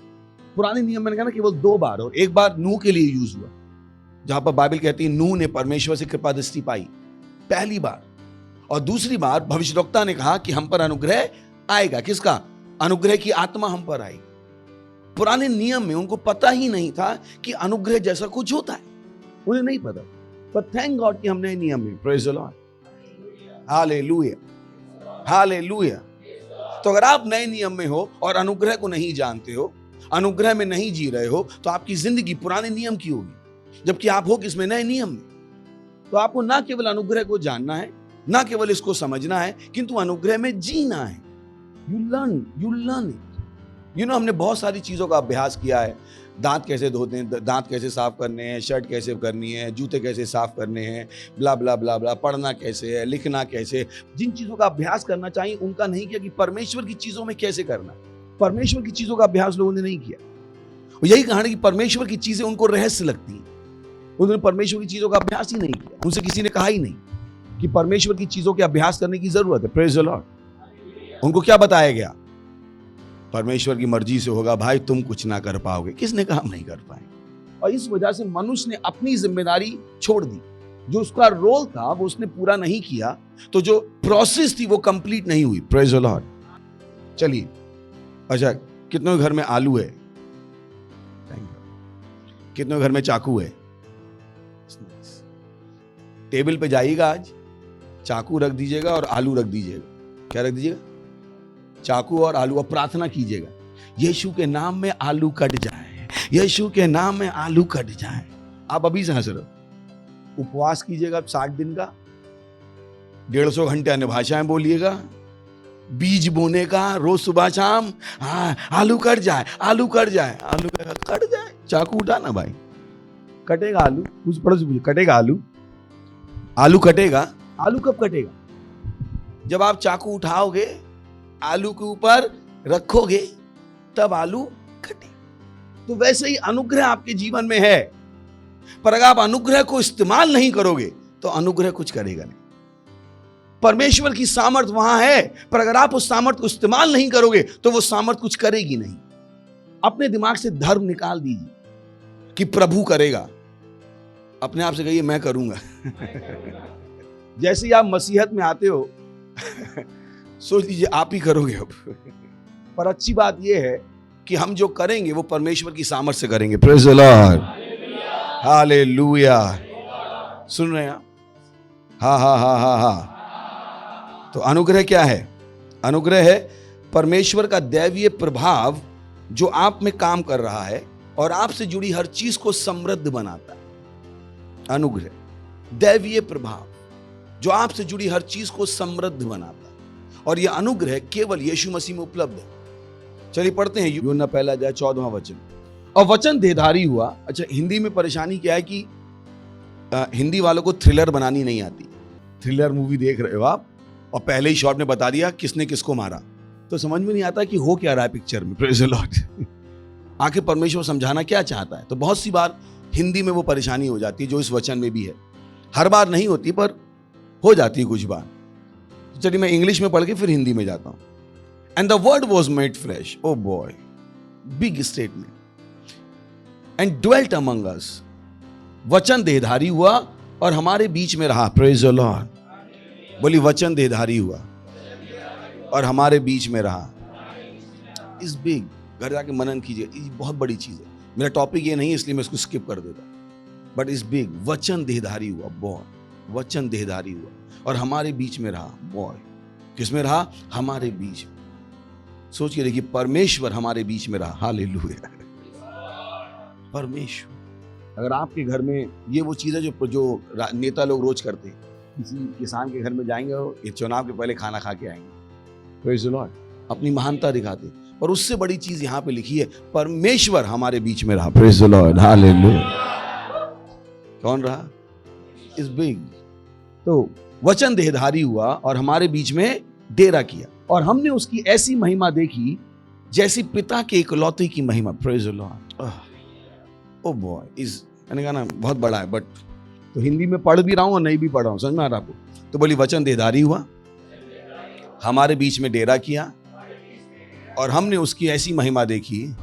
पुराने नियम मैंने कहा ना केवल 2 बार, और 1 बार नूह के लिए यूज हुआ, जहां पर बाइबल कहती है नूह ने परमेश्वर से कृपा दृष्टि पाई, पहली बार। और दूसरी बार भविष्यद्वक्ता ने कहा कि हम पर अनुग्रह आएगा। किसका? अनुग्रह की आत्मा हम पर आई। पुराने नियम में उनको पता ही नहीं था कि अनुग्रह जैसा कुछ होता है, उन्हें नहीं पता। पर थैंक गॉड कि हम नए नियम में, praise the Lord, hallelujah, hallelujah. तो अगर आप नए नियम में हो और अनुग्रह को नहीं जानते हो, अनुग्रह में नहीं जी रहे हो, तो आपकी जिंदगी पुराने नियम की होगी। जबकि आप हो किसमें? नए नियम में। तो आपको ना केवल अनुग्रह को जानना है, ना केवल इसको समझना है, किंतु अनुग्रह में जीना है। You learn it. हमने बहुत सारी चीजों का अभ्यास किया है। दांत कैसे धोते हैं, दांत कैसे साफ करने हैं, शर्ट कैसे करनी है, जूते कैसे साफ करने हैं, ब्ला ब्ला ब्ला ब्ला, पढ़ना कैसे है, लिखना कैसे। जिन चीजों का अभ्यास करना चाहिए उनका नहीं किया कि परमेश्वर की चीजों में कैसे करना। परमेश्वर की चीजों का अभ्यास लोगों ने नहीं किया। और यही कहानी कि परमेश्वर की चीजें उनको रहस्य लगती हैं। उन्होंने परमेश्वर की चीजों का अभ्यास ही नहीं किया। उनसे किसी ने कहा ही नहीं कि परमेश्वर की चीजों के अभ्यास करने की जरूरत है। Praise the Lord. उनको क्या बताया गया? परमेश्वर की मर्जी से होगा भाई, तुम कुछ ना कर पाओगे। किसने कहा हम नहीं कर पाएंगे? और इस वजह से मनुष्य ने अपनी जिम्मेदारी छोड़ दी। जो उसका रोल था वो उसने पूरा नहीं किया, तो जो प्रोसेस थी वो कंप्लीट नहीं हुई। Praise the Lord. चलिए, अच्छा, कितनों के घर में आलू है? कितनों के घर में चाकू है? टेबल पे जाइएगा, आज चाकू रख दीजिएगा और आलू रख दीजिएगा। क्या रख दीजिएगा? चाकू और आलू। और प्रार्थना कीजिएगा, यीशु के नाम में आलू कट जाए, यीशु के नाम में आलू कट जाए। आप अभी से हंस रहे हो। उपवास कीजिएगा 60 दिन का, 150 घंटे अन्य भाषाएं बोलिएगा, बीज बोने का रोज सुबह शाम। हाँ, आलू कट जाए, आलू कट जाए, आलू कट जाए। चाकू उठाना भाई, कटेगा आलू। कुछ पड़ोस पूछिए, कटेगा आलू? आलू कटेगा? आलू कब कटेगा? जब आप चाकू उठाओगे, आलू के ऊपर रखोगे, तब आलू कटे। तो वैसे ही अनुग्रह आपके जीवन में है, पर अगर आप अनुग्रह को इस्तेमाल नहीं करोगे तो अनुग्रह कुछ करेगा नहीं। परमेश्वर की सामर्थ वहां है, पर अगर आप उस सामर्थ को इस्तेमाल नहीं करोगे तो वो सामर्थ कुछ करेगी नहीं। अपने दिमाग से धर्म निकाल दीजिए कि प्रभु करेगा। अपने आप से कहिए मैं करूंगा। जैसे ही आप मसीहत में आते हो सोच लीजिए आप ही करोगे अब। पर अच्छी बात यह है कि हम जो करेंगे वो परमेश्वर की सामर्थ से करेंगे। Praise the Lord, hallelujah. सुन रहे हैं आप? हा हा हा हा हा। तो अनुग्रह क्या है? अनुग्रह है परमेश्वर का दैवीय प्रभाव जो आप में काम कर रहा है और आपसे जुड़ी हर चीज को समृद्ध बनाता है। अनुग्रह दैवीय प्रभाव जो आपसे जुड़ी हर चीज को समृद्ध बनाता है, और यह अनुग्रह केवल यीशु मसीह में उपलब्ध है। चलिए पढ़ते हैं यूहन्ना पहला अध्याय 14वां वचन। और वचन देहधारी हुआ। अच्छा, हिंदी में परेशानी क्या है कि हिंदी वालों को थ्रिलर बनानी नहीं आती। थ्रिलर मूवी देख रहे हो आप और पहले ही शॉट में बता दिया किसने किसको मारा, तो समझ में नहीं आता कि हो क्या रहा है पिक्चर में। Praise the Lord. आखिर परमेश्वर समझाना क्या चाहता है? तो बहुत सी बार हिंदी में वो परेशानी हो जाती है जो इस वचन में भी है। हर बार नहीं होती पर हो जाती है कुछ बार। चलिए मैं इंग्लिश में पढ़ के फिर हिंदी में जाता हूं। And the word was made flesh, oh boy, big statement, and dwelt among us. वचन देहधारी हुआ और हमारे बीच में रहा। Praise the lord. बोली वचन देहधारी हुआ और हमारे बीच में रहा। इस बिग, घर जाके मनन कीजिए, ये बहुत बड़ी चीज है। मेरा टॉपिक ये नहीं है इसलिए मैं इसको स्किप कर देता, बट इस बिग, वचन देहधारी हुआ, बॉय, वचन देहधारी हुआ और हमारे बीच में रहा। बॉय किस में रहा? हमारे बीच में। सोच के देखिए, परमेश्वर हमारे बीच में रहा। हालेलुया। परमेश्वर। अगर आपके घर में ये वो चीज है जो नेता लोग रोज करते हैं, किसी किसान के घर में जाएंगे और ये चुनाव के पहले खाना खा के आएंगे, प्रेज़ द लॉर्ड, अपनी महानता दिखाते। पर उससे बड़ी चीज यहाँ पे लिखी है, परमेश्वर हमारे बीच में रहा। Praise the Lord, hallelujah. कौन रहा? Is big. तो वचन देहधारी हुआ और हमारे बीच में डेरा किया और हमने उसकी ऐसी महिमा देखी जैसी पिता के इकलौते की महिमा। Praise the lord. Oh boy, is, मैंने कहा ना बहुत बड़ा है, बट तो हिंदी में पढ़ भी रहा हूं और नहीं भी पढ़ रहा हूं, समझ में आ रहा आपको? तो बोली वचन देहधारी हुआ, हमारे बीच में डेरा किया और हमने उसकी ऐसी महिमा देखी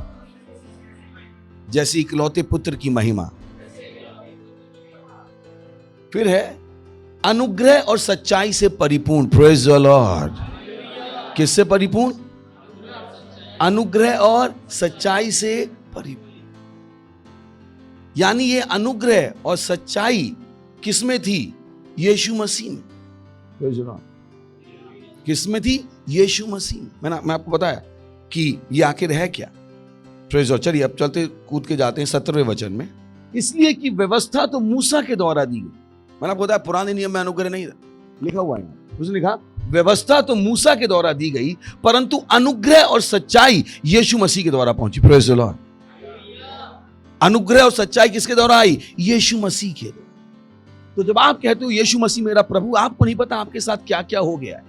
जैसी इकलौते पुत्र की महिमा। फिर है अनुग्रह और सच्चाई से परिपूर्ण। Praise the Lord. किससे परिपूर्ण? अनुग्रह और सच्चाई से परिपूर्ण। यानी ये अनुग्रह और सच्चाई किसमें थी? यीशु मसीह में। Praise the Lord. किसमें थी? यीशु मसीह में। मैं आपको बताया कि ये आखिर है क्या। Praise the Lord. चलिए अब चलते कूद के जाते हैं 17वें वचन में। इसलिए कि व्यवस्था तो मूसा के द्वारा दी गई। मैंने आपको बताया पुराने नियम में अनुग्रह नहीं था, लिखा हुआ है। उसने लिखा व्यवस्था तो मूसा के द्वारा दी गई परंतु अनुग्रह और सच्चाई यीशु मसीह के द्वारा पहुंची। Praise the Lord. अनुग्रह और सच्चाई किसके द्वारा आई? यीशु मसीह के द्वारा। तो जब आप कहते हो यीशु मसीह मेरा प्रभु, आपको नहीं पता आपके साथ क्या क्या हो गया है,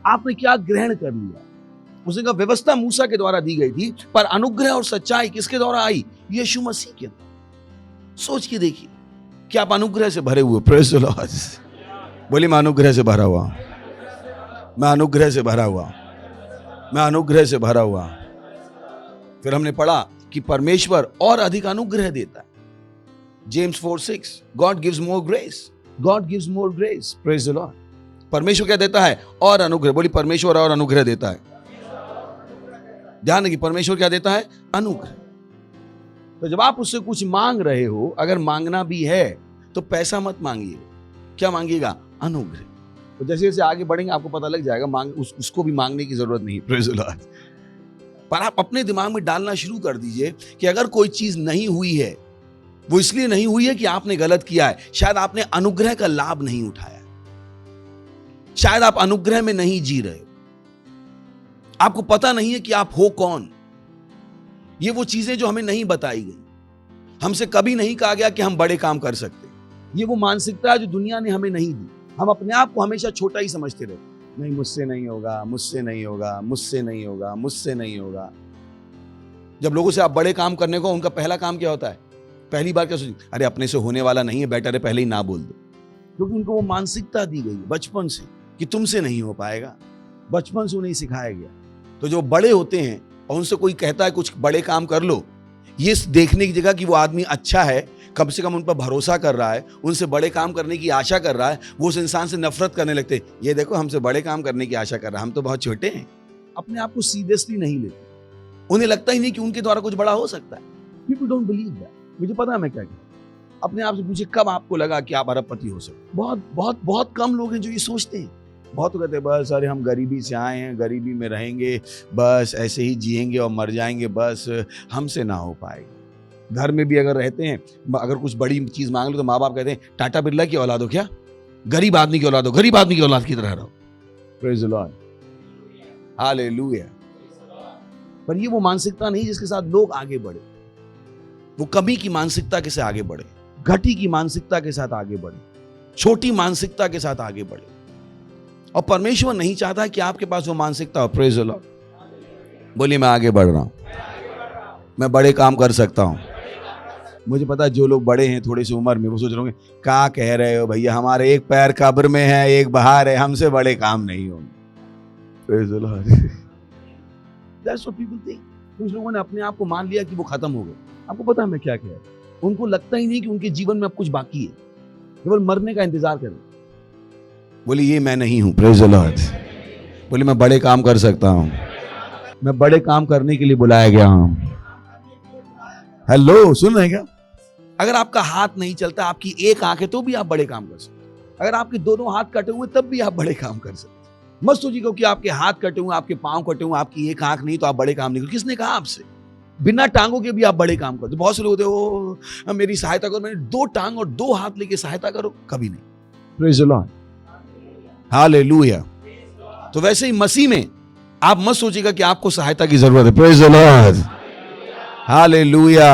आपने क्या ग्रहण कर लिया। उसने कहा व्यवस्था मूसा के द्वारा दी गई थी पर अनुग्रह और सच्चाई किसके द्वारा आई? यीशु मसीह के द्वारा। सोच के देखिए कि आप अनुग्रह से भरे हुए। Praise the Lord. बोलिए मैं अनुग्रह से भरा हुआ, मैं अनुग्रह से भरा हुआ, मैं अनुग्रह से भरा हुआ। फिर हमने पढ़ा कि परमेश्वर और अधिक अनुग्रह देता है। James 4:6, God gives more grace, God gives more grace. Praise the Lord. परमेश्वर क्या देता है? और अनुग्रह। बोली परमेश्वर और अनुग्रह देता है। ध्यान रखिए, परमेश्वर क्या देता है? अनुग्रह। तो जब आप उससे कुछ मांग रहे हो, अगर मांगना भी है तो पैसा मत मांगिए। क्या मांगिएगा? अनुग्रह। तो जैसे जैसे आगे बढ़ेंगे आपको पता लग जाएगा, उसको भी मांगने की जरूरत नहीं। Praise the Lord. पर आप अपने दिमाग में डालना शुरू कर दीजिए कि अगर कोई चीज नहीं हुई है, वो इसलिए नहीं हुई है कि आपने गलत किया है। शायद आपने अनुग्रह का लाभ नहीं उठाया, शायद आप अनुग्रह में नहीं जी रहे, आपको पता नहीं है कि आप हो कौन। ये वो चीजें जो हमें नहीं बताई गई, हमसे कभी नहीं कहा गया कि हम बड़े काम कर सकते। ये वो मानसिकता है जो दुनिया ने हमें नहीं दी। हम अपने आप को हमेशा छोटा ही समझते रहते। नहीं, मुझसे नहीं होगा, मुझसे नहीं होगा, मुझसे नहीं होगा, मुझसे नहीं होगा। जब लोगों से आप बड़े काम करने को, उनका पहला काम क्या होता है? पहली बार क्या सोचते? अरे अपने से होने वाला नहीं है, बेटर है पहले ही ना बोल दो। क्योंकि उनको वो मानसिकता दी गई बचपन से कि तुमसे नहीं हो पाएगा। बचपन से उन्हें सिखाया गया। तो जो बड़े होते हैं और उनसे कोई कहता है कुछ बड़े काम कर लो, ये देखने की जगह कि वो आदमी अच्छा है, कम से कम उन पर भरोसा कर रहा है, उनसे बड़े काम करने की आशा कर रहा है, वो उस इंसान से नफरत करने लगते। ये देखो हमसे बड़े काम करने की आशा कर रहा है, हम तो बहुत छोटे हैं। अपने आप को सीरियसली नहीं लेते। उन्हें लगता ही नहीं कि उनके द्वारा कुछ बड़ा हो सकता है। People don't believe that. मुझे पता है मैं क्या कहूँ। अपने आप से पूछिए कब आपको लगा कि आप अरबपति हो सकते? बहुत बहुत बहुत कम लोग हैं जो ये सोचते हैं। बहुत तो कहते हैं बस अरे हम गरीबी से आए हैं, गरीबी में रहेंगे, बस ऐसे ही जिएंगे और मर जाएंगे, बस हमसे ना हो पाएगा। घर में भी अगर रहते हैं, अगर कुछ बड़ी चीज मांग लो तो माँ बाप कहते हैं टाटा बिरला की औलाद हो क्या? गरीब आदमी की औलाद हो, गरीब आदमी की औलाद की तरह रहो। Praise the Lord. हालेलुया। पर ये वो मानसिकता नहीं जिसके साथ लोग आगे बढ़े। वो कमी की मानसिकता के साथ आगे बढ़े, घटी की मानसिकता के साथ आगे बढ़े, छोटी मानसिकता के साथ आगे बढ़े। और परमेश्वर नहीं चाहता कि आपके पास वो मानसिकता हो। Praise the Lord. बोलिए मैं आगे बढ़ रहा हूं, मैं बड़े काम कर सकता हूं, मुझे पता है जो लोग बड़े हैं थोड़ी सी उम्र में वो सोच रहे होंगे क्या कह रहे हो भैया, हमारे एक पैर कब्र में है एक बाहर है, हमसे बड़े काम नहीं होंगे। Praise the Lord. That's what people think. कुछ लोगों ने अपने आप को मान लिया कि वो खत्म हो गए। आपको पता है मैं क्या कह रहा हूं? उनको लगता ही नहीं कि उनके जीवन में अब कुछ बाकी है, केवल मरने का इंतजार करें। बोले ये मैं नहीं हूं। Praise the Lord. बोले मैं बड़े काम कर सकता हूं, मैं बड़े काम करने के लिए बुलाया गया हूं। हेलो, सुन रहे हैं क्या? अगर आपका हाथ नहीं चलता, आपकी एक आंख है तो भी आप बड़े काम कर सकते। अगर आपके दोनों हाथ कटे हुए तब भी आप बड़े काम कर सकते। मत सोचिए कि आपके हाथ कटे हुए, आपके पांव कटे हुए, आपकी एक आंख नहीं तो आप बड़े काम नहीं कर। किसने कहा आपसे? बिना टांगों के भी आप बड़े काम करते। बहुत से लोग होते हो मेरी सहायता करो, मैंने 2 टांग और 2 हाथ लेके सहायता करो, कभी नहीं। Praise the Lord, hallelujah. तो वैसे ही मसीह में आप मत सोचिएगा कि आपको सहायता की जरूरत है। Praise the Lord, hallelujah,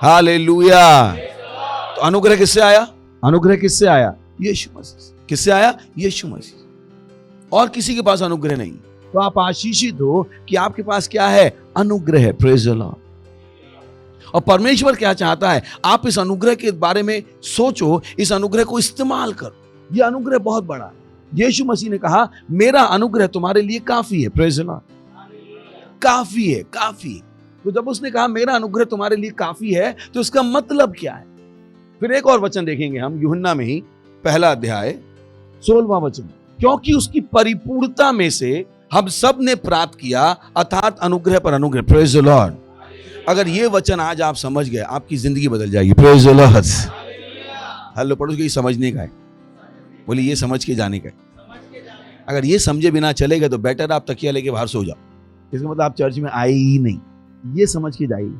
hallelujah. तो अनुग्रह किससे आया? अनुग्रह किससे आया? यीशु मसीह। किससे आया? यीशु मसीह। और किसी के पास अनुग्रह नहीं। तो आप आशीषित हो कि आपके पास क्या है? अनुग्रह है। Praise the Lord. और परमेश्वर क्या चाहता है? आप इस अनुग्रह के बारे में सोचो, इस अनुग्रह को इस्तेमाल करो। यह अनुग्रह बहुत बड़ा है। यीशु मसीह ने कहा मेरा अनुग्रह तुम्हारे लिए काफी है। प्रेज द लॉर्ड, काफी है, काफी। तो जब उसने कहा मेरा अनुग्रह तुम्हारे लिए काफी है, तो इसका मतलब क्या है? फिर एक और वचन देखेंगे हम यूहन्ना में ही, पहला अध्याय 16वां वचन। क्योंकि उसकी परिपूर्णता में से हम सब ने प्राप्त किया, अर्थात अनुग्रह पर अनुग्रह। Praise the Lord. अगर ये वचन आज आप समझ गए, आपकी जिंदगी बदल जाएगी। Praise the Lord. हेलो, पढ़ो कि समझने का है। बोलिए ये समझ के जाने का है। अगर ये समझे बिना चलेगा तो बेटर आप तकिया लेके बाहर सो जाओ। इसका मतलब आप चर्च में आए ही नहीं। ये समझ के जाइए,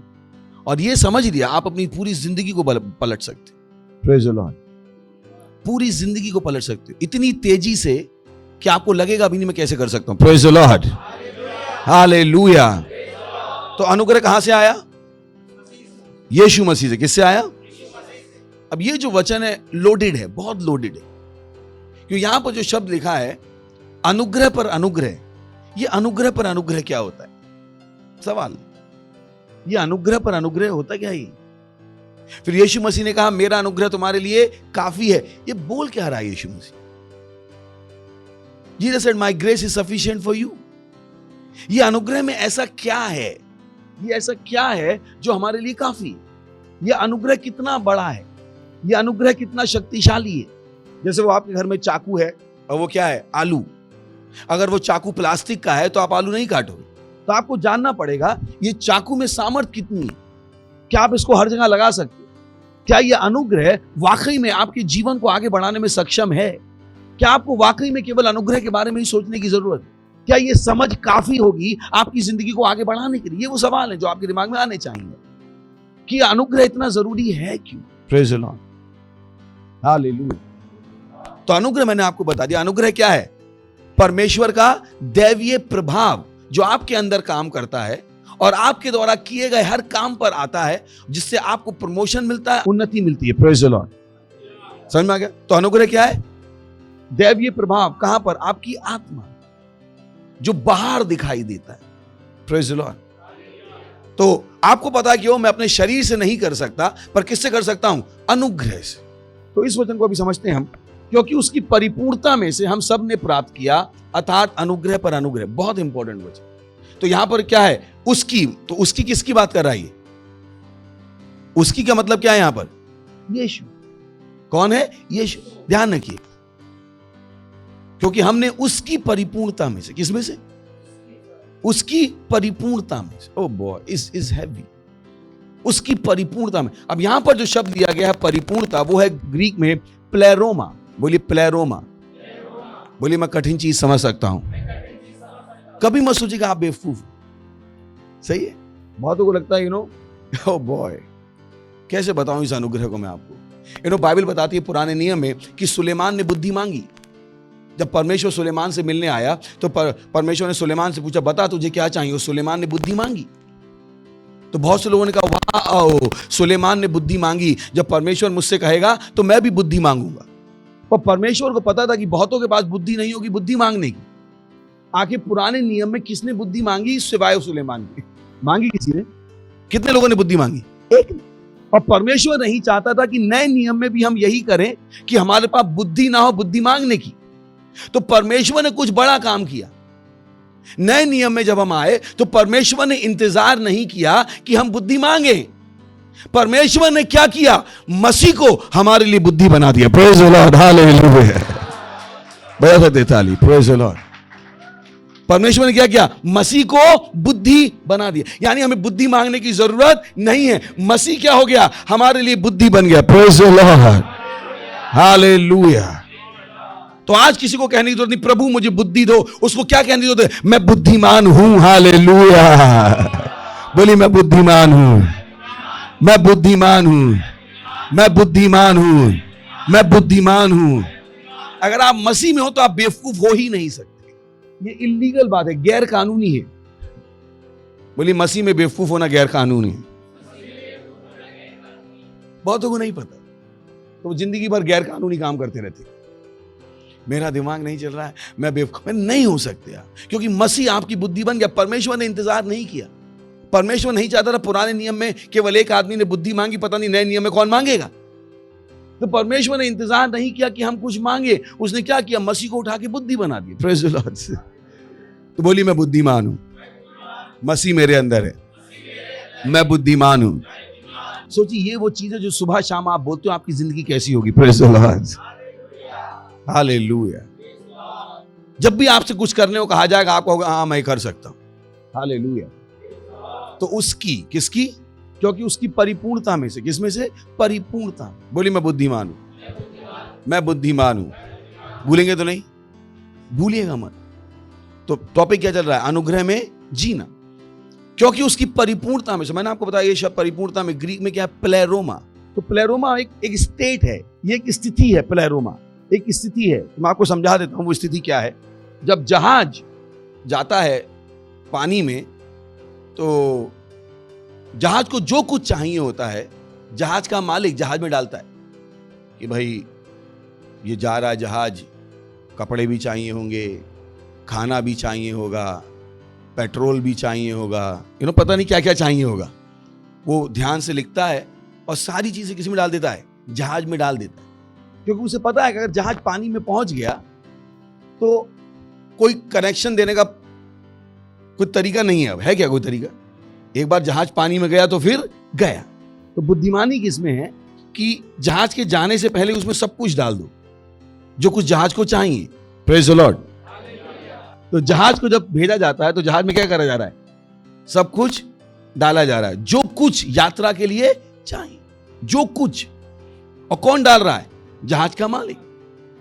और ये समझ लिया आप अपनी पूरी जिंदगी को पलट सकते। Praise the Lord. पूरी जिंदगी को पलट सकते हो इतनी तेजी से कि आपको लगेगा अभी नहीं मैं कैसे कर सकता हूं। Praise the Lord, hallelujah. तो अनुग्रह कहां से आया? यीशु मसीह से। किससे आया? अब ये जो वचन है लोडेड है, बहुत लोडेड है। क्यों? यहां पर जो शब्द लिखा है अनुग्रह पर अनुग्रह, ये अनुग्रह पर अनुग्रह क्या होता है? सवाल, ये अनुग्रह पर अनुग्रह होता क्या है? फिर यीशु मसीह ने कहा मेरा अनुग्रह तुम्हारे लिए काफी है। ये बोल क्या रहा है Yeshu Masih? Jesus said my grace is sufficient for you. ये अनुग्रह में ऐसा क्या है? ये ऐसा क्या है जो हमारे लिए काफी है? ये अनुग्रह कितना बड़ा है? ये अनुग्रह कितना शक्तिशाली है? जैसे वो आपके घर में चाकू है और वो क्या है? आलू। अगर वो चाकू प्लास्टिक का है तो आप आलू नहीं काटोगे। तो आपको जानना पड़ेगा ये चाकू में सामर्थ कितनी है। क्या आप इसको हर जगह लगा सकते? क्या यह अनुग्रह वाकई में आपके जीवन को आगे बढ़ाने में सक्षम है? क्या आपको वाकई में केवल अनुग्रह के बारे में ही सोचने की जरूरत है? क्या यह समझ काफी होगी आपकी जिंदगी को आगे बढ़ाने के लिए? ये वो सवाल है जो आपके दिमाग में आने चाहिए कि अनुग्रह इतना जरूरी है क्यों? Praise the Lord, hallelujah. तो अनुग्रह मैंने आपको बता दिया। अनुग्रह क्या है? परमेश्वर का दैवीय प्रभाव जो आपके अंदर काम करता है और आपके द्वारा किए गए हर काम पर आता है, जिससे आपको प्रमोशन मिलता है, उन्नति मिलती है। प्रेज द लॉर्ड, समझ में आ गया? तो अनुग्रह क्या है? दैवीय प्रभाव। कहां पर? आपकी आत्मा, जो बाहर दिखाई देता है। Praise the Lord. तो आपको पता कि मैं अपने शरीर से नहीं कर सकता, पर किससे कर सकता हूं? अनुग्रह से। तो इस वचन को अभी समझते हैं हम। क्योंकि उसकी परिपूर्णता में से हम सब ने प्राप्त किया, अर्थात अनुग्रह पर अनुग्रह। बहुत इंपॉर्टेंट वचन। तो यहां पर क्या है? उसकी। तो उसकी किसकी बात कर रहा है? उसकी का मतलब क्या है यहां पर? यीशु। कौन है? यीशु। ध्यान रखिए, क्योंकि हमने उसकी परिपूर्णता में से, किसमें से? उसकी परिपूर्णता में से। Oh boy, is heavy. उसकी परिपूर्णता में। अब यहां पर जो शब्द दिया गया है परिपूर्णता, वो है ग्रीक में प्लेरोमा। बोलिए प्लेरोमा। बोलिए मैं कठिन चीज समझ सकता हूं। कभी मत सोचिएगा आप बेवकूफ। सही है? बहुतों को लगता है ओह बॉय, कैसे बताऊं इस अनुग्रह को मैं आपको। बाइबल बताती है पुराने नियम में कि सुलेमान ने बुद्धि मांगी। जब परमेश्वर सुलेमान से मिलने आया तो परमेश्वर ने सुलेमान से पूछा बता तुझे क्या चाहिए। सुलेमान ने बुद्धि मांगी। तो बहुत से लोगों ने कहा वाह, सुलेमान ने बुद्धि मांगी, जब परमेश्वर मुझसे कहेगा तो मैं भी बुद्धि मांगूंगा। पर परमेश्वर को पता था कि बहुतों के पास बुद्धि नहीं होगी बुद्धि मांगने की। आखिर पुराने नियम में किसने बुद्धि मांगी सिवाय सुलेमान की? मांगी किसी ने? कितने लोगों ने बुद्धि मांगी? एक ने। और परमेश्वर नहीं चाहता था कि नए नियम में भी हम यही करें कि हमारे पास बुद्धि ना हो बुद्धि मांगने की। तो परमेश्वर ने कुछ बड़ा काम किया। नए नियम में जब हम आए तो परमेश्वर ने इंतजार नहीं किया कि हम बुद्धि मांगे। परमेश्वर ने क्या किया? मसीह को हमारे लिए बुद्धि बना दिया। Praise the Lord, hallelujah. बजा सकते ताली, प्रेज द लॉर्ड। परमेश्वर ने क्या किया? मसीह को बुद्धि बना दिया। यानी हमें बुद्धि मांगने की जरूरत नहीं है। मसीह क्या हो गया? हमारे लिए बुद्धि बन गया। Praise the Lord, hallelujah. तो आज किसी को कहने की जरूरत नहीं प्रभु मुझे बुद्धि दो। उसको क्या कहने की जरूरत है? मैं बुद्धिमान हूं। हालेलुया। बोली मैं बुद्धिमान हूं, मैं बुद्धिमान हूं, मैं बुद्धिमान हूं, मैं बुद्धिमान हूं। अगर आप मसीह में हो तो आप बेवकूफ हो ही नहीं सकते। ये इल्लीगल बात है, गैर कानूनी है। बोली मसीह में बेवकूफ होना गैर कानूनी है। बहुतों को नहीं पता, तो जिंदगी भर गैर कानूनी काम करते रहते। मेरा दिमाग नहीं चल रहा है, मैं बेवकूफ नहीं हो सकते आप, क्योंकि मसीह आपकी बुद्धि बन गया। परमेश्वर ने इंतजार नहीं किया। परमेश्वर नहीं चाहता था पुराने नियम में केवल एक आदमी ने बुद्धि मांगी, पता नहीं नए नियम में कौन मांगेगा। तो परमेश्वर ने इंतजार नहीं किया कि हम कुछ मांगे। उसने क्या किया? मसीह को उठा के बुद्धि बना दी। Praise the Lord. तो बोली मैं बुद्धिमान हूं, मसीह मेरे अंदर है, मैं बुद्धिमान हूं। सोचिए ये वो चीज है जो सुबह शाम आप बोलते हो, आपकी जिंदगी कैसी होगी। Praise the Lord, hallelujah. जब भी आपसे कुछ करने को कहा जाएगा आपको होगा हाँ मैं कर सकता हूं। हालेलुया। तो उसकी, किसकी? क्योंकि उसकी परिपूर्णता में से, किसमें से? परिपूर्णता। बोली मैं बुद्धिमान हूं, मैं बुद्धिमान हूं। भूलेंगे तो नहीं? भूलिएगा मत। तो टॉपिक क्या चल रहा है? अनुग्रह में जीना। क्योंकि उसकी परिपूर्णता में से, मैंने आपको बताया ये शब्द परिपूर्णता में ग्रीक में क्या है? प्लेरोमा। तो प्लेरोमा एक स्टेट है, ये एक स्थिति है। प्लेरोमा एक स्थिति है। मैं आपको समझा देता हूं वो स्थिति क्या है। जब जहाज जाता है पानी में, तो जहाज को जो कुछ चाहिए होता है, जहाज का मालिक जहाज में डालता है कि भाई ये जा रहा है जहाज, कपड़े भी चाहिए होंगे, खाना भी चाहिए होगा, पेट्रोल भी चाहिए होगा, पता नहीं क्या क्या चाहिए होगा। वो ध्यान से लिखता है और सारी चीजें किस में डाल देता है? जहाज में डाल देता है। क्योंकि उसे पता है कि अगर जहाज पानी में पहुंच गया तो कोई कनेक्शन देने का कोई तरीका नहीं है। अब है क्या कोई तरीका? एक बार जहाज पानी में गया तो फिर गया। तो बुद्धिमानी किसमें है कि जहाज के जाने से पहले उसमें सब कुछ डाल दो जो कुछ जहाज को चाहिए। Praise the Lord. तो जहाज को जब भेजा जाता है तो जहाज में क्या करा जा रहा है? सब कुछ डाला जा रहा है, जो कुछ यात्रा के लिए चाहिए, जो कुछ। और कौन डाल रहा है? जहाज का मालिक।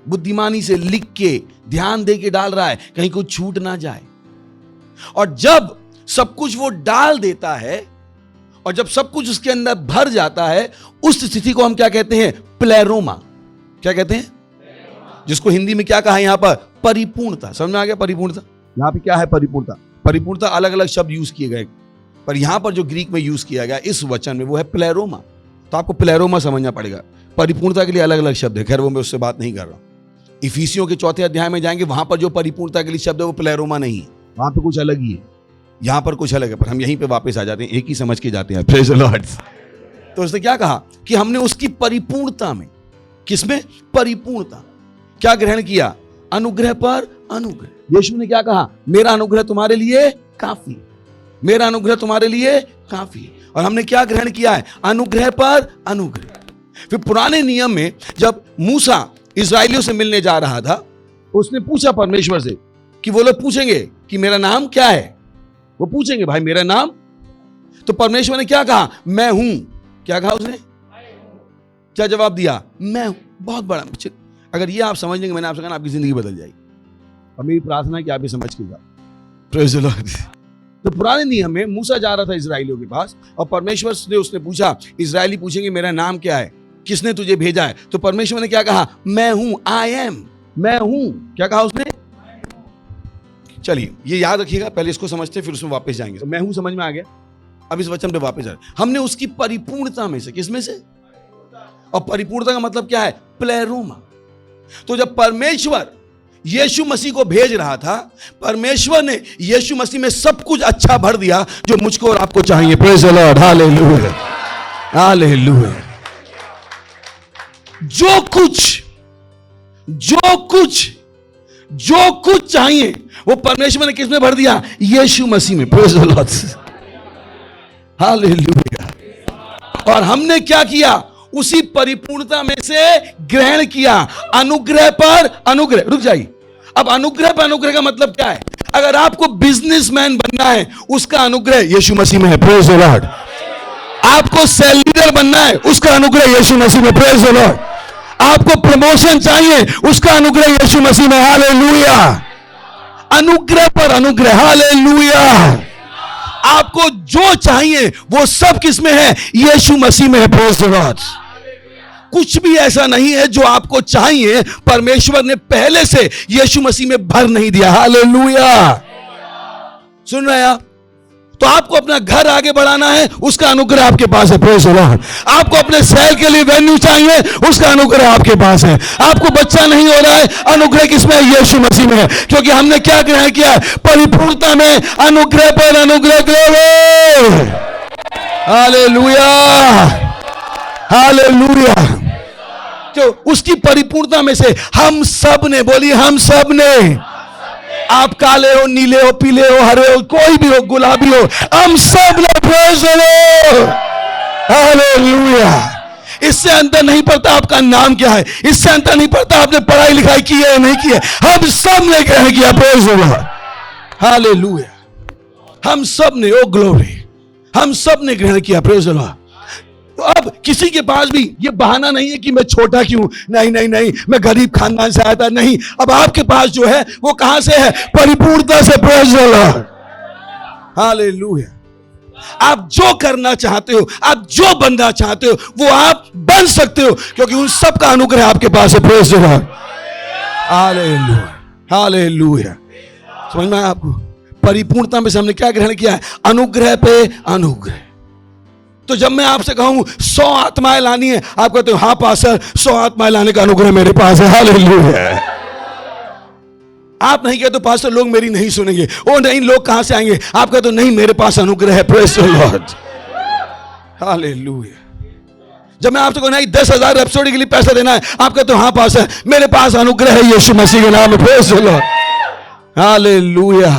बुद्धिमानी से लिख के ध्यान दे के डाल रहा है, कहीं कुछ छूट ना जाए। और जब सब कुछ वो डाल देता है और जब सब कुछ उसके अंदर भर जाता है, उस स्थिति को हम क्या कहते हैं? प्लेरोमा। क्या कहते हैं? जिसको हिंदी में क्या कहा है यहां पर? परिपूर्णता। समझ में आ गया? परिपूर्णता यहां पे क्या है? परिपूर्णता। परिपूर्णता अलग अलग शब्द यूज किए गए, पर यहां पर जो ग्रीक में यूज किया गया इस वचन में वो है प्लेरोमा। तो आपको प्लेरोमा समझना पड़ेगा। परिपूर्णता के लिए अलग अलग शब्द है, खैर वो मैं उससे बात नहीं कर रहा हूं। इफिसियों के 4 अध्याय में जाएंगे, वहां पर जो परिपूर्णता के लिए शब्द है वो प्लेरोमा नहीं है, वहां पे कुछ अलग ही है, यहां पर कुछ अलग है। पर हम यहीं पे वापस आ जाते हैं, एक ही समझ के जाते हैं। Praise the Lord. तो उसने क्या कहा कि हमने उसकी परिपूर्णता में, किसमें? परिपूर्णता। क्या ग्रहण किया? अनुग्रह पर अनुग्रह। यीशु ने क्या कहा? मेरा अनुग्रह तुम्हारे लिए काफी, मेरा अनुग्रह तुम्हारे लिए काफी। और हमने क्या ग्रहण किया है? अनुग्रह पर अनुग्रह। फिर पुराने नियम में जब मूसा इस्राएलियों से मिलने जा रहा था, उसने पूछा परमेश्वर से कि वो लोग पूछेंगे कि मेरा नाम क्या है। वो पूछेंगे भाई मेरा नाम, तो परमेश्वर ने क्या कहा? मैं हूं। क्या कहा उसने? क्या जवाब दिया? मैं हूं। बहुत बड़ा। अगर ये आप समझ लेंगे, मैंने आपसे कहा आपकी जिंदगी बदल जाएगी। और मेरी प्रार्थना है कि आप ये समझ के जाओ। Praise the Lord. तो पुराने नियम में मूसा जा रहा था इजरायलियों के पास और परमेश्वर ने उसने पूछा, इजरायली पूछेंगे मेरा नाम क्या है, किसने तुझे भेजा है? तो परमेश्वर ने क्या कहा? मैं हूं, आई एम, मैं हूं। क्या कहा उसने? चलिए ये याद रखिएगा, पहले इसको समझते फिर उसमें वापस जाएंगे। तो मैं हूं समझ में आ गया, अब इस वचन पे वापस आ रहे। हमने उसकी परिपूर्णता में से, किसमें से? और परिपूर्णता का मतलब क्या है? प्लेरोमा। तो जब परमेश्वर यीशु मसीह को भेज रहा था, परमेश्वर ने यीशु मसीह में सब कुछ अच्छा भर दिया जो मुझको और आपको चाहिए। Praise the Lord, hallelujah. Hallelujah. जो कुछ चाहिए वो परमेश्वर ने किसमें भर दिया? यीशु मसीह में। Praise the Lord. हालेलुया। और हमने क्या किया? उसी परिपूर्णता में से ग्रहण किया। अनुग्रह पर अनुग्रह। रुक जाइए। अब अनुग्रह पर अनुग्रह का मतलब क्या है? अगर आपको बिजनेसमैन बनना है, उसका अनुग्रह यीशु मसीह में है। Praise the Lord. आपको सेल लीडर बनना है, उसका अनुग्रह यीशु मसीह में। Praise the Lord. आपको प्रमोशन चाहिए, उसका अनुग्रह यीशु मसीह में। हालेलुया। अनुग्रह पर अनुग्रह। हालेलुया। आपको जो चाहिए वो सब किसमें है? यीशु मसीह में है। Praise the Lord. कुछ भी ऐसा नहीं है जो आपको चाहिए परमेश्वर ने पहले से यीशु मसीह में भर नहीं दिया। हालेलुया। सुन रहे हैं आप? तो आपको अपना घर आगे बढ़ाना है, उसका अनुग्रह आपके पास है। Praise the Lord. आपको अपने शहर के लिए वेन्यू चाहिए, उसका अनुग्रह आपके पास है। आपको बच्चा नहीं हो रहा है, अनुग्रह किसमें है? यीशु मसीह में है। क्योंकि हमने क्या ग्रहण किया? परिपूर्णता में अनुग्रह पर अनुग्रह। ग्लोरी। हालेलुया। हालेलुया। तो उसकी परिपूर्णता में से हम सब ने, बोलिए हम सब ने, आप काले हो, नीले हो, पीले हो, हरे हो, कोई भी हो, गुलाबी हो, हम सब ने। Praise the Lord. हालेलुया। इससे अंतर नहीं पड़ता आपका नाम क्या है, इससे अंतर नहीं पड़ता आपने पढ़ाई लिखाई की है या नहीं की है, हम सब ने ग्रहण किया। Praise the Lord. हालेलुया। हम सब ने, ओ ग्लोरी, हम सब ने ग्रहण किया। Praise the Lord. तो अब किसी के पास भी ये बहाना नहीं है कि मैं छोटा क्यों, नहीं नहीं नहीं, मैं गरीब खानदान से आया था, नहीं। अब आपके पास जो है वो कहां से है? परिपूर्णता से। Praise the Lord. हालेलुया। आप जो करना चाहते हो, आप जो बनना चाहते हो, वो आप बन सकते हो, क्योंकि उन सब का अनुग्रह आपके पास है। Praise the Lord. Hallelujah. Hallelujah. समझ में आया आपको? परिपूर्णता में से हमने क्या ग्रहण किया है? अनुग्रह पे अनुग्रह। तो जब मैं आपसे कहूं 100 आत्माएं लानी है, आप कहते हो हाँ पास्टर, 100 आत्माएं लाने का अनुग्रह मेरे पास है। हालेलुया। आप नहीं कहते पास्टर लोग मेरी नहीं सुनेंगे, ओ नहीं, लोग कहां से आएंगे? आप कहते हो नहीं, मेरे पास अनुग्रह है। Praise the Lord. हालेलुया। जब मैं आपसे कहूं नहीं 10,000 रैप्सोडी के लिए पैसा देना है, आप कहते हो हाँ पास्टर, मेरे पास अनुग्रह है यीशु मसीह के नाम में। Praise the Lord. हालेलुया।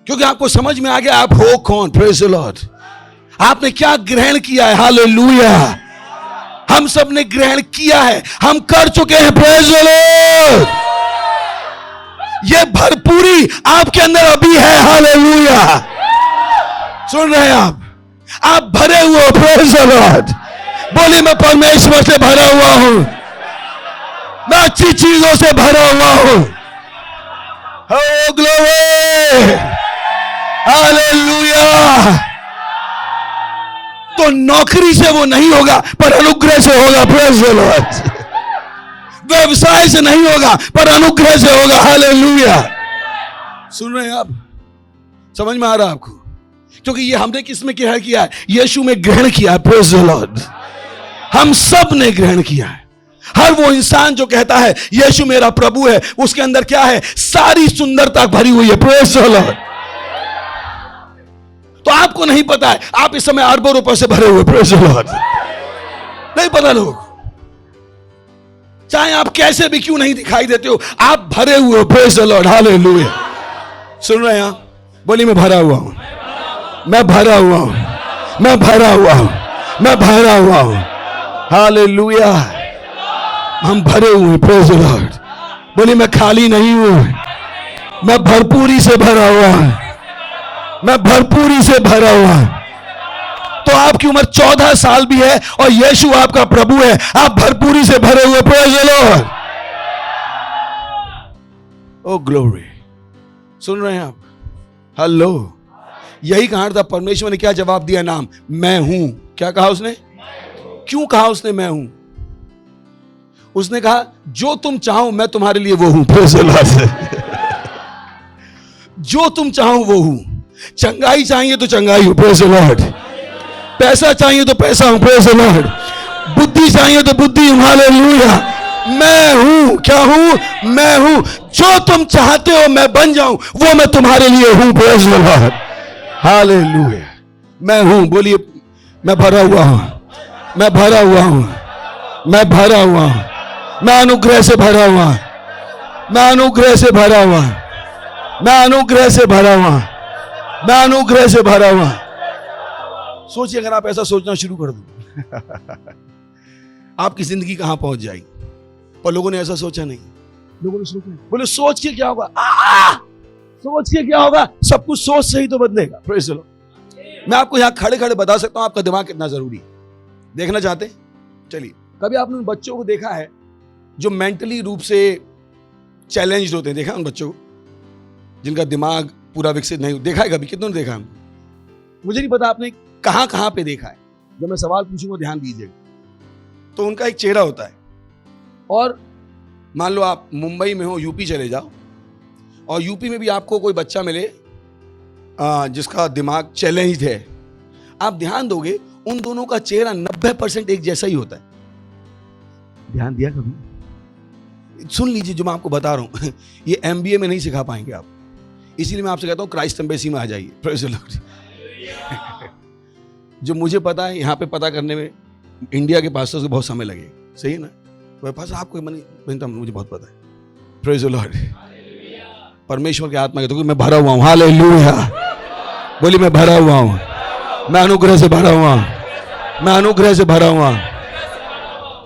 क्योंकि आपको समझ में आ गया आप हो कौन। Praise the Lord. आपने क्या ग्रहण किया है? हालेलुया। हम सब ने ग्रहण किया है, हम कर चुके हैं। Praise the lord. ये भरपूरी आपके अंदर अभी है। हालेलुया। सुन रहे हैं आप भरे हुए हो। Praise the Lord. बोलिए मैं परमेश्वर से भरा हुआ हूं, मैं अच्छी चीजों से भरा हुआ हूं। हो ग्लोरी। हालेलुया। तो नौकरी से वो नहीं होगा, पर अनुग्रह से होगा। Praise the Lord. व्यवसाय से नहीं होगा, पर अनुग्रह से होगा। हालेलुया। सुन रहे हैं आप? समझ में आ रहा है आपको? क्योंकि ये हमने किस में ग्रहण किया है? यीशु में ग्रहण किया है। Praise the Lord. हम सब ने ग्रहण किया है। हर वो इंसान जो कहता है यीशु मेरा प्रभु है, उसके अंदर क्या है? सारी सुंदरता भरी हुई है। Praise the Lord. तो आपको नहीं पता है, आप इस समय अरबों रुपए से भरे हुए। Praise the Lord. नहीं पता लोग, चाहे आप कैसे भी क्यों नहीं दिखाई देते हो, आप भरे हुए हो। Praise the Lord. हालेलुया। सुन रहे हैं आप? बोलिए मैं भरा हुआ हूं, मैं भरा हुआ हूं, मैं भरा हुआ हूं, मैं भरा हुआ हूं। हालेलुया। हम भरे हुए हैं। Praise the Lord. बोलिए मैं खाली नहीं हूं, मैं भरपूरी से भरा हुआ हूं, मैं भरपूरी से भरा हुआ। तो आपकी उम्र 14 साल भी है और यीशु आपका प्रभु है, आप भरपूरी से भरे हुए। Praise the lord. Oh glory. सुन रहे हैं आप? हेलो। यही कहा था परमेश्वर ने क्या जवाब दिया? नाम मैं हूं। क्या कहा उसने? क्यों कहा उसने मैं हूं? उसने कहा जो तुम चाहो मैं तुम्हारे लिए वो हूं। Praise the Lord. जो तुम चाहो वो हूं। चंगाई चाहिए तो चंगाई हूं। Praise the Lord. पैसा चाहिए तो पैसा हूं। Praise the Lord. बुद्धि चाहिए तो बुद्धि हूं। हालेलुया। मैं हूं। क्या हूं? मैं हूं। जो तुम चाहते हो मैं बन जाऊं, वो मैं तुम्हारे लिए हूं। Praise the Lord. हालेलुया। मैं हूं। बोलिए मैं भरा हुआ हूं, मैं भरा हुआ हूं, मैं भरा हुआ हूं, मैं अनुग्रह से भरा हुआ, मैं अनुग्रह से भरा हुआ, मैं अनुग्रह से भरा हुआ, मैं अनुग्रह से भरा हुआ। सोचिए अगर आप ऐसा सोचना शुरू कर दो आपकी जिंदगी कहां पहुंच जाएगी। पर लोगों ने ऐसा सोचा नहीं। लोगों ने सोचा, बोले सोच के क्या होगा, सोच के क्या होगा, सब कुछ सोच से ही तो बदलेगा। Praise the Lord. मैं आपको यहां खड़े खड़े बता सकता हूं आपका दिमाग कितना जरूरी है। देखना चाहते? चलिए, कभी आपने उन बच्चों को देखा है जो मेंटली रूप से चैलेंज्ड होते हैं? देखा उन बच्चों को जिनका दिमाग पूरा विकसित नहीं? देखा है कभी? कितनों ने देखा है? मुझे नहीं पता आपने कहां कहां पे देखा है। जब मैं सवाल पूछूंगा ध्यान दीजिएगा। तो उनका एक चेहरा होता है, और मान लो आप मुंबई में हो, यूपी चले जाओ, और यूपी में भी आपको कोई बच्चा मिले जिसका दिमाग चैलेंज्ड है, आप ध्यान दोगे उन दोनों का चेहरा 90% एक जैसा ही होता है। ध्यान दिया कभी? सुन लीजिए जो मैं आपको बता रहा हूं ये MBA में नहीं सिखा पाएंगे आप, इसीलिए मैं आपसे कहता हूं क्राइस्ट एम्बेसी में आ जाइए। Praise the Lord. जो मुझे पता है यहां पे पता करने में इंडिया के पास्टर्स को बहुत समय लगेगा, सही है ना? पास आपको मुझे बहुत पता है। Praise the Lord. परमेश्वर के आत्मा कहते हो कि मैं भरा हुआ हूं। हालेलुया। बोली मैं भरा हुआ हूं, मैं अनुग्रह से भरा हुआ, मैं अनुग्रह से भरा हुआ।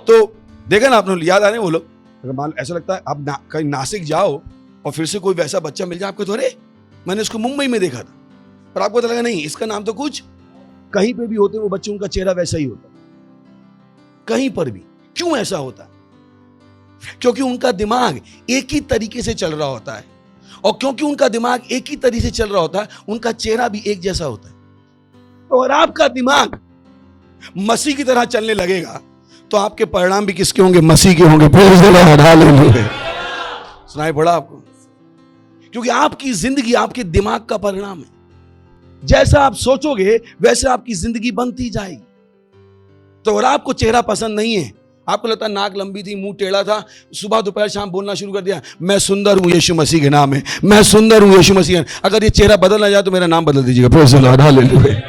तो देखा ना आपने, याद आने वो लोग, अगर मान ऐसा लगता है आप कहीं नासिक जाओ और फिर से कोई वैसा बच्चा मिल जाए आपको, तो अरे मैंने उसको मुंबई में देखा था, पर आपको तो लगा नहीं इसका नाम तो कुछ, कहीं पे भी होते वो बच्चों का चेहरा वैसा ही होता, कहीं पर भी। क्यों ऐसा होता? क्योंकि उनका दिमाग एक ही तरीके से चल रहा होता है, और क्योंकि उनका दिमाग एक ही तरीके से चल रहा होता है, उनका चेहरा भी एक जैसा होता है। और आपका दिमाग मसीह की तरह चलने लगेगा तो आपके परिणाम भी किसके होंगे? मसीह के होंगे। Praise the Lord. हालेलुया। सुनाई पड़ा आपको? क्योंकि आपकी जिंदगी आपके दिमाग का परिणाम है। जैसा आप सोचोगे वैसे आपकी जिंदगी बनती जाएगी। तो अगर आपको चेहरा पसंद नहीं है, आपको लगता है नाक लंबी थी, मुंह टेढ़ा था, सुबह दोपहर शाम बोलना शुरू कर दिया मैं सुंदर हूं यीशु मसीह के नाम में, मैं सुंदर हूं यीशु मसीह, अगर ये चेहरा बदल ना जाए तो मेरा नाम बदल दीजिएगा। Praise the Lord. Hallelujah.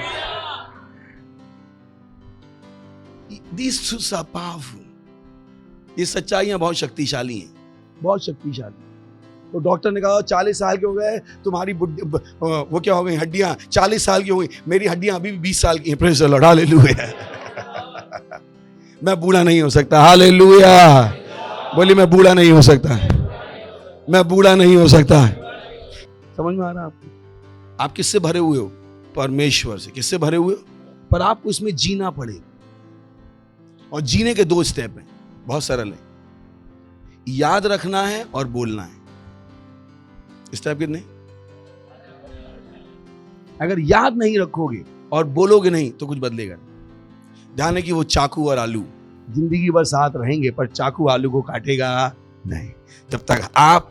These truths are powerful. ये सच्चाइयां बहुत शक्तिशाली हैं, बहुत शक्तिशाली। तो डॉक्टर ने कहा 40 साल के हो गए तुम्हारी वो क्या हो गई, हड्डियां 40 साल की हो गई, मेरी हड्डियां अभी भी 20 साल की हैं। Praise the Lord. हालेलुया। मैं बूढ़ा नहीं हो सकता। हालेलुया। बोली मैं बूढ़ा नहीं हो सकता, मैं बूढ़ा नहीं हो सकता। समझ में आ रहा है आपको? आप किससे भरे हुए हो? परमेश्वर से। किससे भरे हुए हो? पर आपको इसमें जीना पड़ेगा, और जीने के 2 स्टेप हैं, बहुत सरल है, याद रखना है और बोलना है। स्टेप कितने? अगर याद नहीं रखोगे और बोलोगे नहीं तो कुछ बदलेगा नहीं। ध्यान है कि वो चाकू और आलू जिंदगी भर साथ रहेंगे, पर चाकू आलू को काटेगा नहीं जब तक आप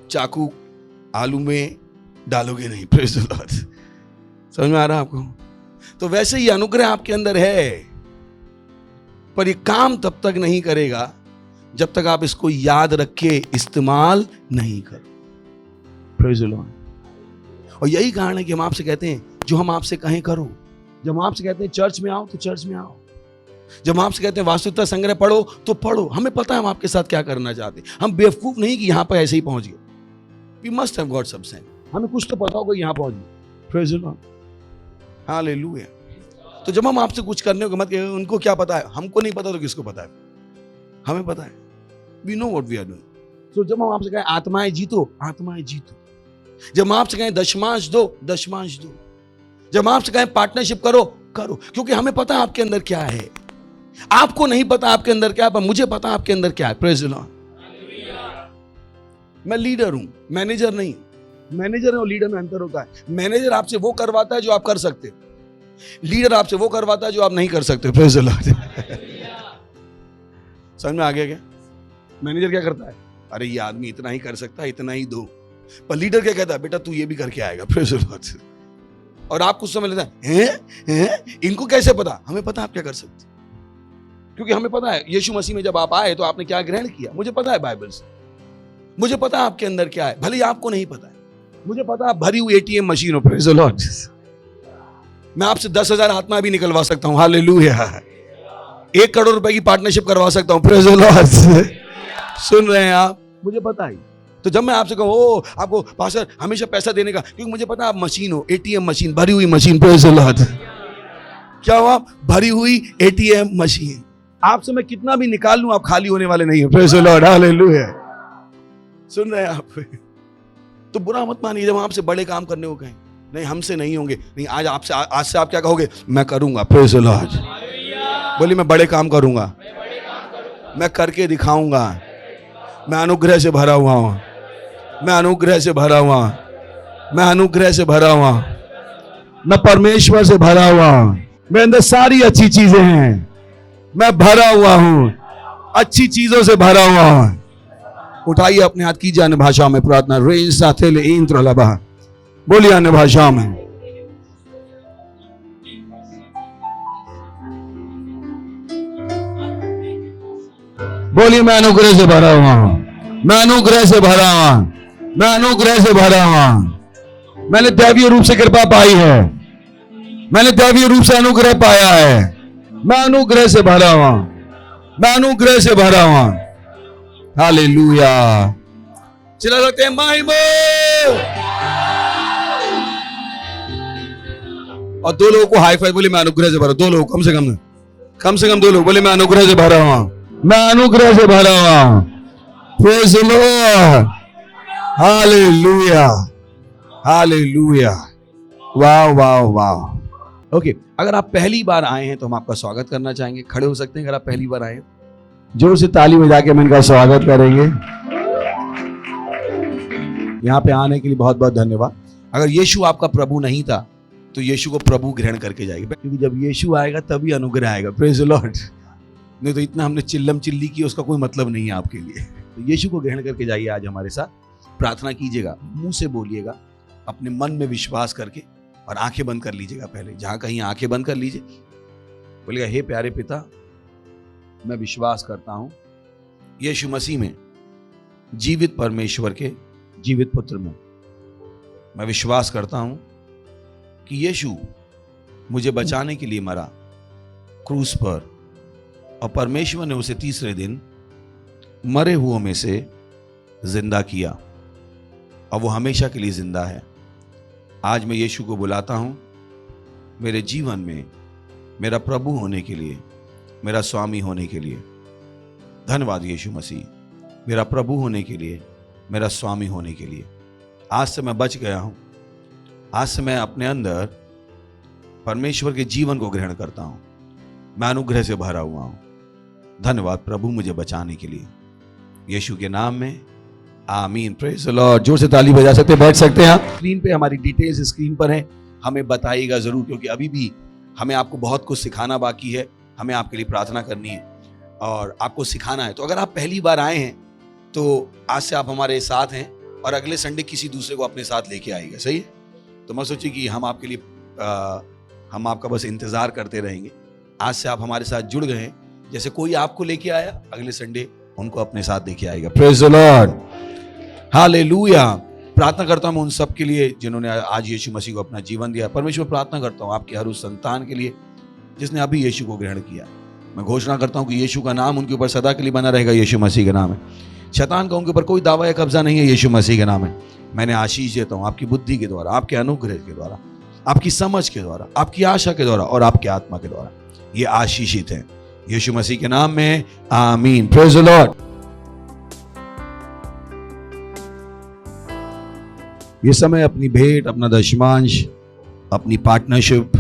चाकू आलू में डालोगे नहीं। Praise the Lord. समझ में आ रहा है आपको? तो वैसे ही अनुग्रह आपके अंदर है, पर ये काम तब तक नहीं करेगा जब तक आप इसको याद रख के इस्तेमाल नहीं करो। Praise the Lord. और यही कारण है कि हम आपसे कहते हैं जो हम आपसे कहें करो। जब हम आपसे कहते हैं चर्च में आओ तो चर्च में आओ। जब हम आपसे कहते हैं वास्तविकता संग्रह पढ़ो तो पढ़ो। हमें पता है हम आपके साथ क्या करना चाहते हैं। हम बेवकूफ नहीं कि यहां पर ऐसे ही पहुंच गए। We must have got some sense. हमें कुछ तो पता होगा यहां पहुंच गए। Praise the Lord. हालेलुया। तो जब हम आपसे कुछ करने को मत कहिए उनको क्या पता है, हमको नहीं पता तो किसको पता है? हमें पता है। We know what we are doing. तो जब हम आपसे कहें आत्माएं जीतो, आत्माएं जीतो। जब हम आपसे कहें दशमांश दो, दशमांश दो। जब हम आपसे कहें पार्टनरशिप करो, करो। क्योंकि हमें पता है आपके अंदर क्या है। आपको नहीं पता आपके अंदर क्या है, पर मुझे पता है आपके अंदर क्या है। Praise the Lord. मैं लीडर हूं, मैनेजर नहीं। मैनेजर और लीडर में अंतर होता है। मैनेजर आपसे वो करवाता है जो आप कर सकते हो, लीडर आपसे वो करवाता है जो आप नहीं कर सकते। Praise the Lord. समझ में आ गया क्या? मैनेजर क्या करता है? अरे ये आदमी इतना ही कर सकता है, इतना ही दो। पर लीडर क्या कहता है? बेटा तू ये भी करके आएगा। Praise the Lord. और आप कुछ समझ लेता है इनको कैसे पता? हमें पता आप क्या कर सकते, क्योंकि हमें पता है यीशु मसीह में जब आप आए तो आपने क्या ग्रहण किया। मुझे पता है बाइबल से, मुझे पता है आपके अंदर क्या है, भले ही आपको नहीं पता है। मुझे पता है भरी हुई ATM मशीन हो। Praise the Lord. मैं आपसे 10,000 आत्मा भी निकलवा सकता हूं। हालेलुया। 1 करोड़ रुपए की पार्टनरशिप करवा सकता हूं। Praise the Lord. सुन रहे हैं आप? मुझे पता है। तो जब मैं आपसे कहूं ओ आपको पास्टर हमेशा पैसा देने का, क्योंकि मुझे पता है आप मशीन हो, एटीएम मशीन, भरी हुई मशीन। Praise the Lord. क्या हुआ? भरी हुई एटीएम मशीन। आपसे मैं कितना भी निकाल लूं, आप खाली होने वाले नहीं हो। Praise the Lord. हालेलुया। सुन रहे हैं आप? तो बुरा मत मानिए जब आपसे बड़े काम करने को कहें, नहीं हमसे नहीं होंगे, नहीं आज से आप क्या कहोगे? मैं करूंगा। Praise the Lord. बोलिए मैं बड़े काम करूंगा, मैं करके दिखाऊंगा, मैं अनुग्रह से भरा हुआ हूं, मैं अनुग्रह से भरा हुआ, मैं अनुग्रह से भरा हुआ, मैं परमेश्वर से भरा हुआ हूं, मेरे अंदर सारी अच्छी चीजें हैं, मैं भरा हुआ हूं, अच्छी चीजों से भरा हुआ हूं। उठाइए अपने हाथ, कीजिए अन्य भाषाओं में प्रार्थना। रेंज साथे ले इंद्र लबा, बोलिए अन्य भाषाओं में। बोलिए मैं अनुग्रह से भरा हुआ हूं, मैं अनुग्रह से भरा हुआ, मैं अनुग्रह से भरा हुआ। मैंने दैवीय रूप से कृपा पाई है, मैंने दैवीय रूप से अनुग्रह पाया है, मैं अनुग्रह से भरा हुआ, मैं अनुग्रह से भरा हुआ। हालेलुया। चला सकते हैं महिमा। और 2 लोगों को हाई फाइव बोले मैं अनुग्रह से भरा। 2 लोग कम से कम 2 लोग बोले मैं अनुग्रह से भरा हुआ, मैं अनुग्रह से भरा हुआ। Praise the Lord. Hallelujah, hallelujah. वाह वाह वाह। ओके, अगर आप पहली बार आए हैं तो हम आपका स्वागत करना चाहेंगे। खड़े हो सकते हैं अगर आप पहली बार आए हैं। जोर से ताली बजा के हम इनका स्वागत करेंगे। यहाँ पे आने के लिए बहुत बहुत धन्यवाद। अगर यीशु आपका प्रभु नहीं था तो यीशु को प्रभु ग्रहण करके जाइए, क्योंकि जब यीशु आएगा तभी अनुग्रह आएगा। Praise the Lord. नहीं तो इतना हमने चिल्लम चिल्ली की, उसका कोई मतलब नहीं है आपके लिए। तो यीशु को ग्रहण करके जाइए आज हमारे साथ। प्रार्थना कीजिएगा, मुंह से बोलिएगा, अपने मन में विश्वास करके, और आंखें बंद कर लीजिएगा। पहले जहां कहीं आंखें बंद कर लीजिए, बोलिएगा हे प्यारे पिता, मैं विश्वास करता हूं यीशु मसीह में, जीवित परमेश्वर के जीवित पुत्र में। मैं विश्वास करता हूं कि यीशु मुझे बचाने के लिए मरा क्रूस पर, और परमेश्वर ने उसे तीसरे दिन मरे हुओं में से जिंदा किया, और वो हमेशा के लिए जिंदा है। आज मैं यीशु को बुलाता हूं मेरे जीवन में मेरा प्रभु होने के लिए, मेरा स्वामी होने के लिए। धन्यवाद यीशु मसीह, मेरा प्रभु होने के लिए, मेरा स्वामी होने के लिए। आज से मैं बच गया हूं। आज से मैं अपने अंदर परमेश्वर के जीवन को ग्रहण करता हूं। मैं अनुग्रह से भरा हुआ हूं। धन्यवाद प्रभु मुझे बचाने के लिए, यीशु के नाम में, आमीन। Praise the Lord. जोर से ताली बजा सकते हैं, बैठ सकते हैं आप। स्क्रीन पे हमारी डिटेल्स स्क्रीन पर हैं, हमें बताइएगा जरूर, क्योंकि अभी भी हमें आपको बहुत कुछ सिखाना बाकी है। हमें आपके लिए प्रार्थना करनी है और आपको सिखाना है। तो अगर आप पहली बार आए हैं तो आज से आप हमारे साथ हैं, और अगले संडे किसी दूसरे को अपने साथ लेके आएगा। सही है? तो मैं सोची कि हम आपके लिए हम आपका बस इंतजार करते रहेंगे। आज से आप हमारे साथ जुड़ गए हैं, जैसे कोई आपको लेके आया, अगले संडे उनको अपने साथ लेके आएगा। Praise the Lord. हालेलुया। प्रार्थना करता हूं उन सब के लिए जिन्होंने आज यीशु मसीह को अपना जीवन दिया। परमेश्वर प्रार्थना करता हूं आपके हर उस संतान के लिए जिसने अभी यीशु को ग्रहण किया। मैं घोषणा करता हूं कि यीशु का नाम उनके ऊपर सदा के लिए बना रहेगा। यीशु मसीह के नाम है। शैतान का उनके ऊपर कोई दावा या कब्जा नहीं है। यीशु मसीह के नाम है। मैंने आशीष देता हूं आपकी बुद्धि के द्वारा, आपके अनुग्रह के द्वारा, आपकी समझ के द्वारा, आपकी आशा के द्वारा और आपके आत्मा के द्वारा। ये आशीषित है यीशु मसीह के नाम में, आमीन। Praise the lord. ये समय अपनी भेंट, अपना दशमांश, अपनी पार्टनरशिप,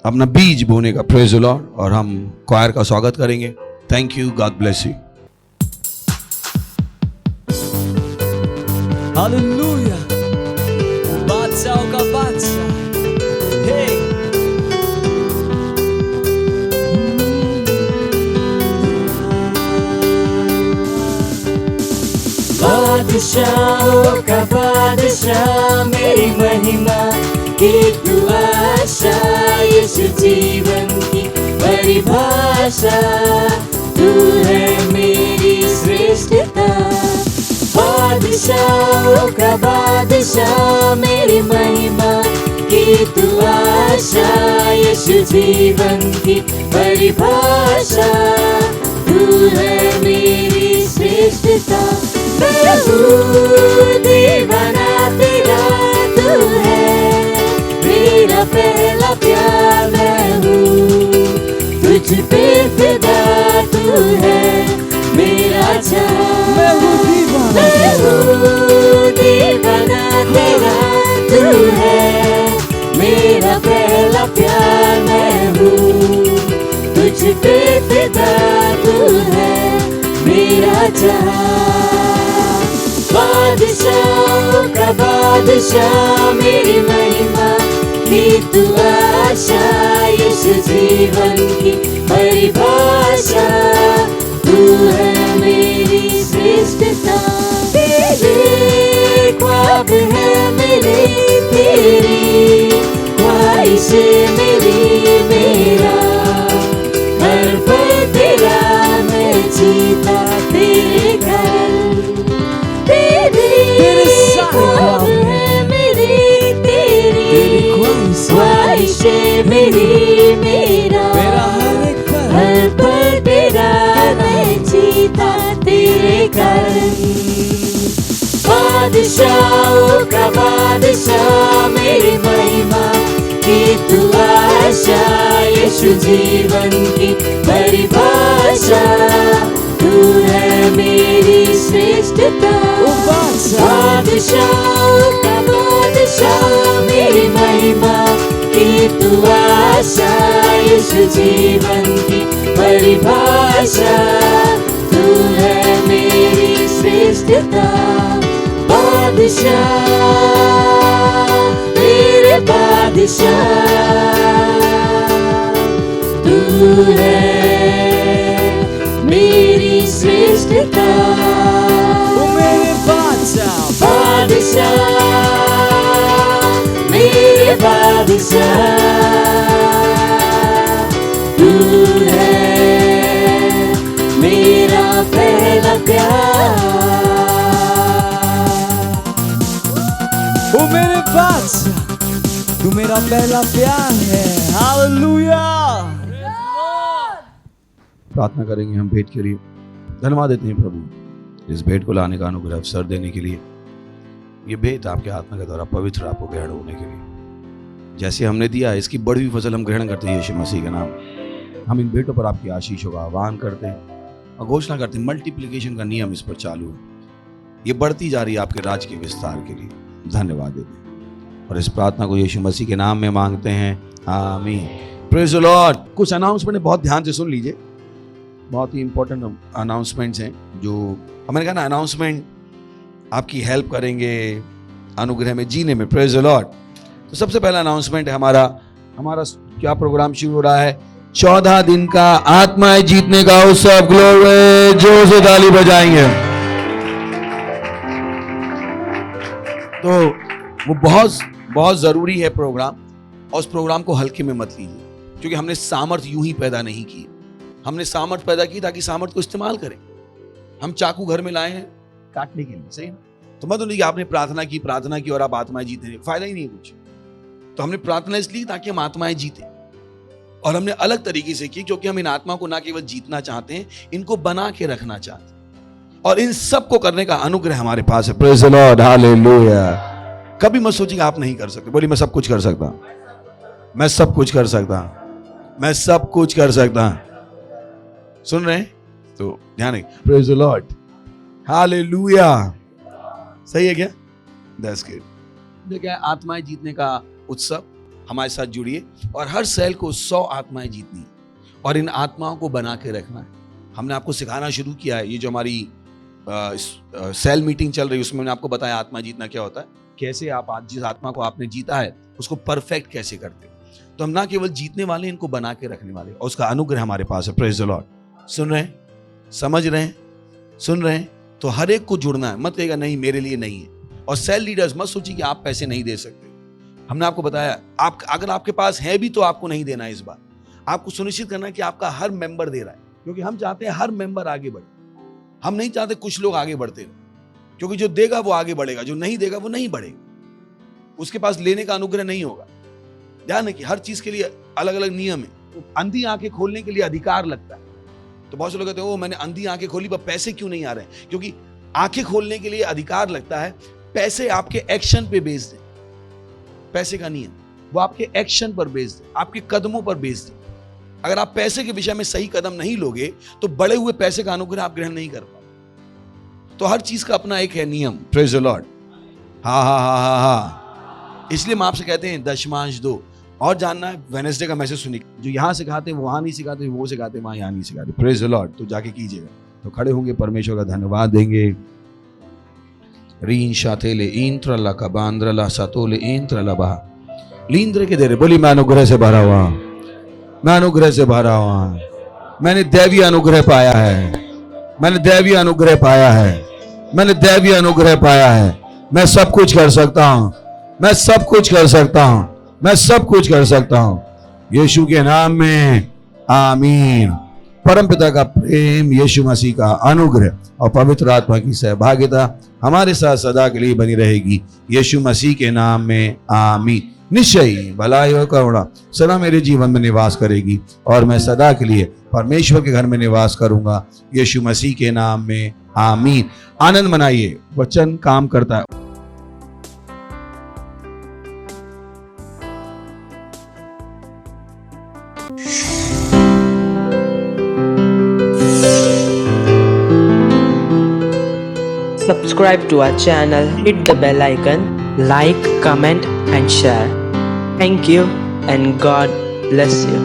अपना बीज बोने का। Praise the Lord. और हम क्वायर का स्वागत करेंगे। Thank you, God bless you. Hallelujah. बादशाह का बादशाह। हे बादशाहों का बादशाह, मेरी महिमा की तू आशा, यीशु जीवन की परिभाषा, तू है मेरी श्रेष्ठता। बादशाहों का बादशाह, मेरी महिमा की तू आशा, यीशु जीवन की परिभाषा, तू है मेरी श्रेष्ठता। मैं हूँ दीवाना तेरा, तू है मेरा पहला प्यार। मैं हूँ तुझ पे फिदा, तू है मेरा चाह। मैं हूँ दीवाना तेरा, तू है मेरा पहला प्यार। मैं हूँ तुझ पे फिदा, तू है मेरा चाह। बादशाहों का बादशाह, मेरी महिमा की तू आशा, यीशु जीवन की परिभाषा, तू है मेरी श्रेष्ठता। तेरे ख्वाब है मेरे, तेरी ख्वाहिशें मेरी, मेरा हर पल तेरा, मैं जीता तेरे घर। तेरे ख्वाब है मेरी, तेरी ख्वाहिशें मेरी, मेरा हर पल तेरा, मैं जीता तेरे घर। बादशाहों का बादशाह, मेरी महिमा की तू आशा, यीशु जीवन की परिभाषा, तू है मेरी श्रेष्ठता। बादशाहों का बादशाह, मेरी महिमा की तू आशा, यीशु जीवन की परिभाषा, तू है मेरी श्रेष्ठता। बादशाह मेरे बादशाह, तू है मेरी श्रेष्ठता। मेरे बादशाह मेरे बादशाह, तू है मेरा पहला प्यार। ओ मेरे बादशाह, तू मेरा पहला प्यार है। हालेलुया। प्रार्थना करेंगे हम भेंट के लिए। धन्यवाद देते हैं प्रभु इस भेंट को लाने का अनुग्रह अवसर देने के लिए। ये भेंट आपके आत्मा के द्वारा पवित्र आपको ग्रहण होने के लिए जैसे हमने दिया, इसकी बढ़ी हुई फसल हम ग्रहण करते हैं यीशु मसीह के नाम। हम इन भेंटों पर आपकी आशीषों का आह्वान करते हैं और घोषणा करते हैं मल्टीप्लिकेशन का नियम इस पर चालू है। ये बढ़ती जा रही है आपके राज के विस्तार के लिए। धन्यवाद देते हैं और इस प्रार्थना को यीशु मसीह के नाम में मांगते हैं, आमीन। Praise the Lord. कुछ अनाउंसमेंट बहुत ध्यान से सुन लीजिए, बहुत ही इंपॉर्टेंट अनाउंसमेंट्स हैं जो मैंने कहा ना, अनाउंसमेंट आपकी हेल्प करेंगे अनुग्रह में जीने में। Praise the Lord. तो सबसे पहला अनाउंसमेंट है हमारा क्या प्रोग्राम शुरू हो रहा है, 14 दिन का आत्माएं जीतने का उत्सव। ग्लोरी, जोर से ताली बजाएंगे। तो वो बहुत जरूरी है प्रोग्राम, और उस प्रोग्राम को हल्के में मत लीजिए, क्योंकि हमने सामर्थ्य यूं ही पैदा नहीं की। हमने सामर्थ्य पैदा की ताकि सामर्थ्य को इस्तेमाल करें। हम चाकू घर में लाए हैं काटने के लिए, सही ना? तो मत बोलिए आपने प्रार्थना की और आप आत्माएं जीते, फायदा ही नहीं कुछ। तो हमने प्रार्थना इसलिए ताकि हम आत्माएं जीते, और हमने अलग तरीके से की, क्योंकि हम इन आत्मा को ना केवल जीतना चाहते हैं, इनको बना के रखना चाहते हैं, और इन सब को करने का अनुग्रह हमारे पास है। Praise the Lord, hallelujah. कभी मत सोचिए आप नहीं कर सकते। बोलिए मैं सब कुछ कर सकता हूं, मैं सब कुछ कर सकता हूं, मैं सब कुछ कर सकता हूं। सुन रहे हैं? तो ध्यान रखिए। Praise the Lord, hallelujah. सही है क्या? That's good. क्या है? आत्माएं जीतने का उत्सव। हमारे साथ जुड़िए, और हर सेल को 100 आत्माएं जीतनी है, और इन आत्माओं को बना के रखना है। हमने आपको सिखाना शुरू किया है। ये जो हमारी सेल मीटिंग चल रही है, उसमें मैंने आपको बताया आत्मा जीतना क्या होता है, कैसे आप जिस आत्मा को आपने जीता है उसको परफेक्ट कैसे करते हैं। तो हम ना केवल जीतने वाले, इनको बना के रखने वाले, और उसका अनुग्रह हमारे पास है। Praise the Lord. सुन रहे हैं? समझ रहे हैं? सुन रहे हैं? तो हर एक को जुड़ना है। मत कहेगा नहीं मेरे लिए नहीं है। और सेल लीडर्स मत सोचिए कि आप पैसे नहीं दे सकते। हमने आपको बताया, आप अगर आपके पास है भी तो आपको नहीं देना है। इस बार आपको सुनिश्चित करना है कि आपका हर मेंबर दे रहा है, क्योंकि हम चाहते हैं हर मेंबर आगे बढ़े। हम नहीं चाहते कुछ लोग आगे बढ़ते रहे, क्योंकि जो देगा वो आगे बढ़ेगा, जो नहीं देगा वो नहीं बढ़ेगा। उसके पास लेने का अनुग्रह नहीं होगा। ध्यान है कि हर चीज के लिए अलग अलग नियम है। तो अंधी आंखें खोलने के लिए अधिकार लगता है। तो बहुत से लोग कहते हैं, ओ मैंने अंधी आंखें खोली पर पैसे क्यों नहीं आ रहे हैं? क्योंकि आंखें खोलने के लिए अधिकार लगता है। पैसे आपके एक्शन पे बेस्ड है। पैसे का नियम वो आपके एक्शन पर बेस्ड है, आपके कदमों पर बेस्ड है। अगर आप पैसे के विषय में सही कदम नहीं लोगे तो बड़े हुए पैसे का अनुग्रह आप ग्रहण नहीं कर पाओगे। तो हर चीज का अपना एक है नियम। Praise the Lord. हाँ हाँ हाँ हाँ हाँ। इसलिए हम आपसे कहते हैं दशमांश दो। और जानना है, वेडनेसडे का मैसेज सुनिए। जो यहाँ सिखाते हैं वो वहां नहीं सिखाते, वो सिखाते हैं वहां यहाँ नहीं सिखाते। Praise the Lord. तो जाके कीजिएगा। तो खड़े होंगे, परमेश्वर का धन्यवाद देंगे। रीन शाथेले इंत्रला का बांद्रला सातोले इंत्रला बहा लींद्र के दे रहे। बोली मैं अनुग्रह से भरा हुआ, मैं अनुग्रह से भरा हुआ। मैंने दैवीय अनुग्रह पाया है, मैंने दैवीय अनुग्रह पाया है, मैंने दैवीय अनुग्रह पाया है। मैं सब कुछ कर सकता हूं, मैं सब कुछ कर सकता हूं, मैं सब कुछ कर सकता हूं। यीशु के नाम में आमीन। परमपिता का प्रेम, यीशु मसीह का अनुग्रह और पवित्र आत्मा की सहभागिता हमारे साथ सदा के लिए बनी रहेगी। यीशु मसीह के नाम में आमीन। निश्चय ही भलाई और करुणा सदा मेरे जीवन में निवास करेगी और मैं सदा के लिए परमेश्वर के घर में निवास करूंगा। यीशु मसीह के नाम में आमीन। आनंद मनाइए, वचन काम करता है। Subscribe to our channel, hit the bell icon, like, comment and share. Thank you and God bless you.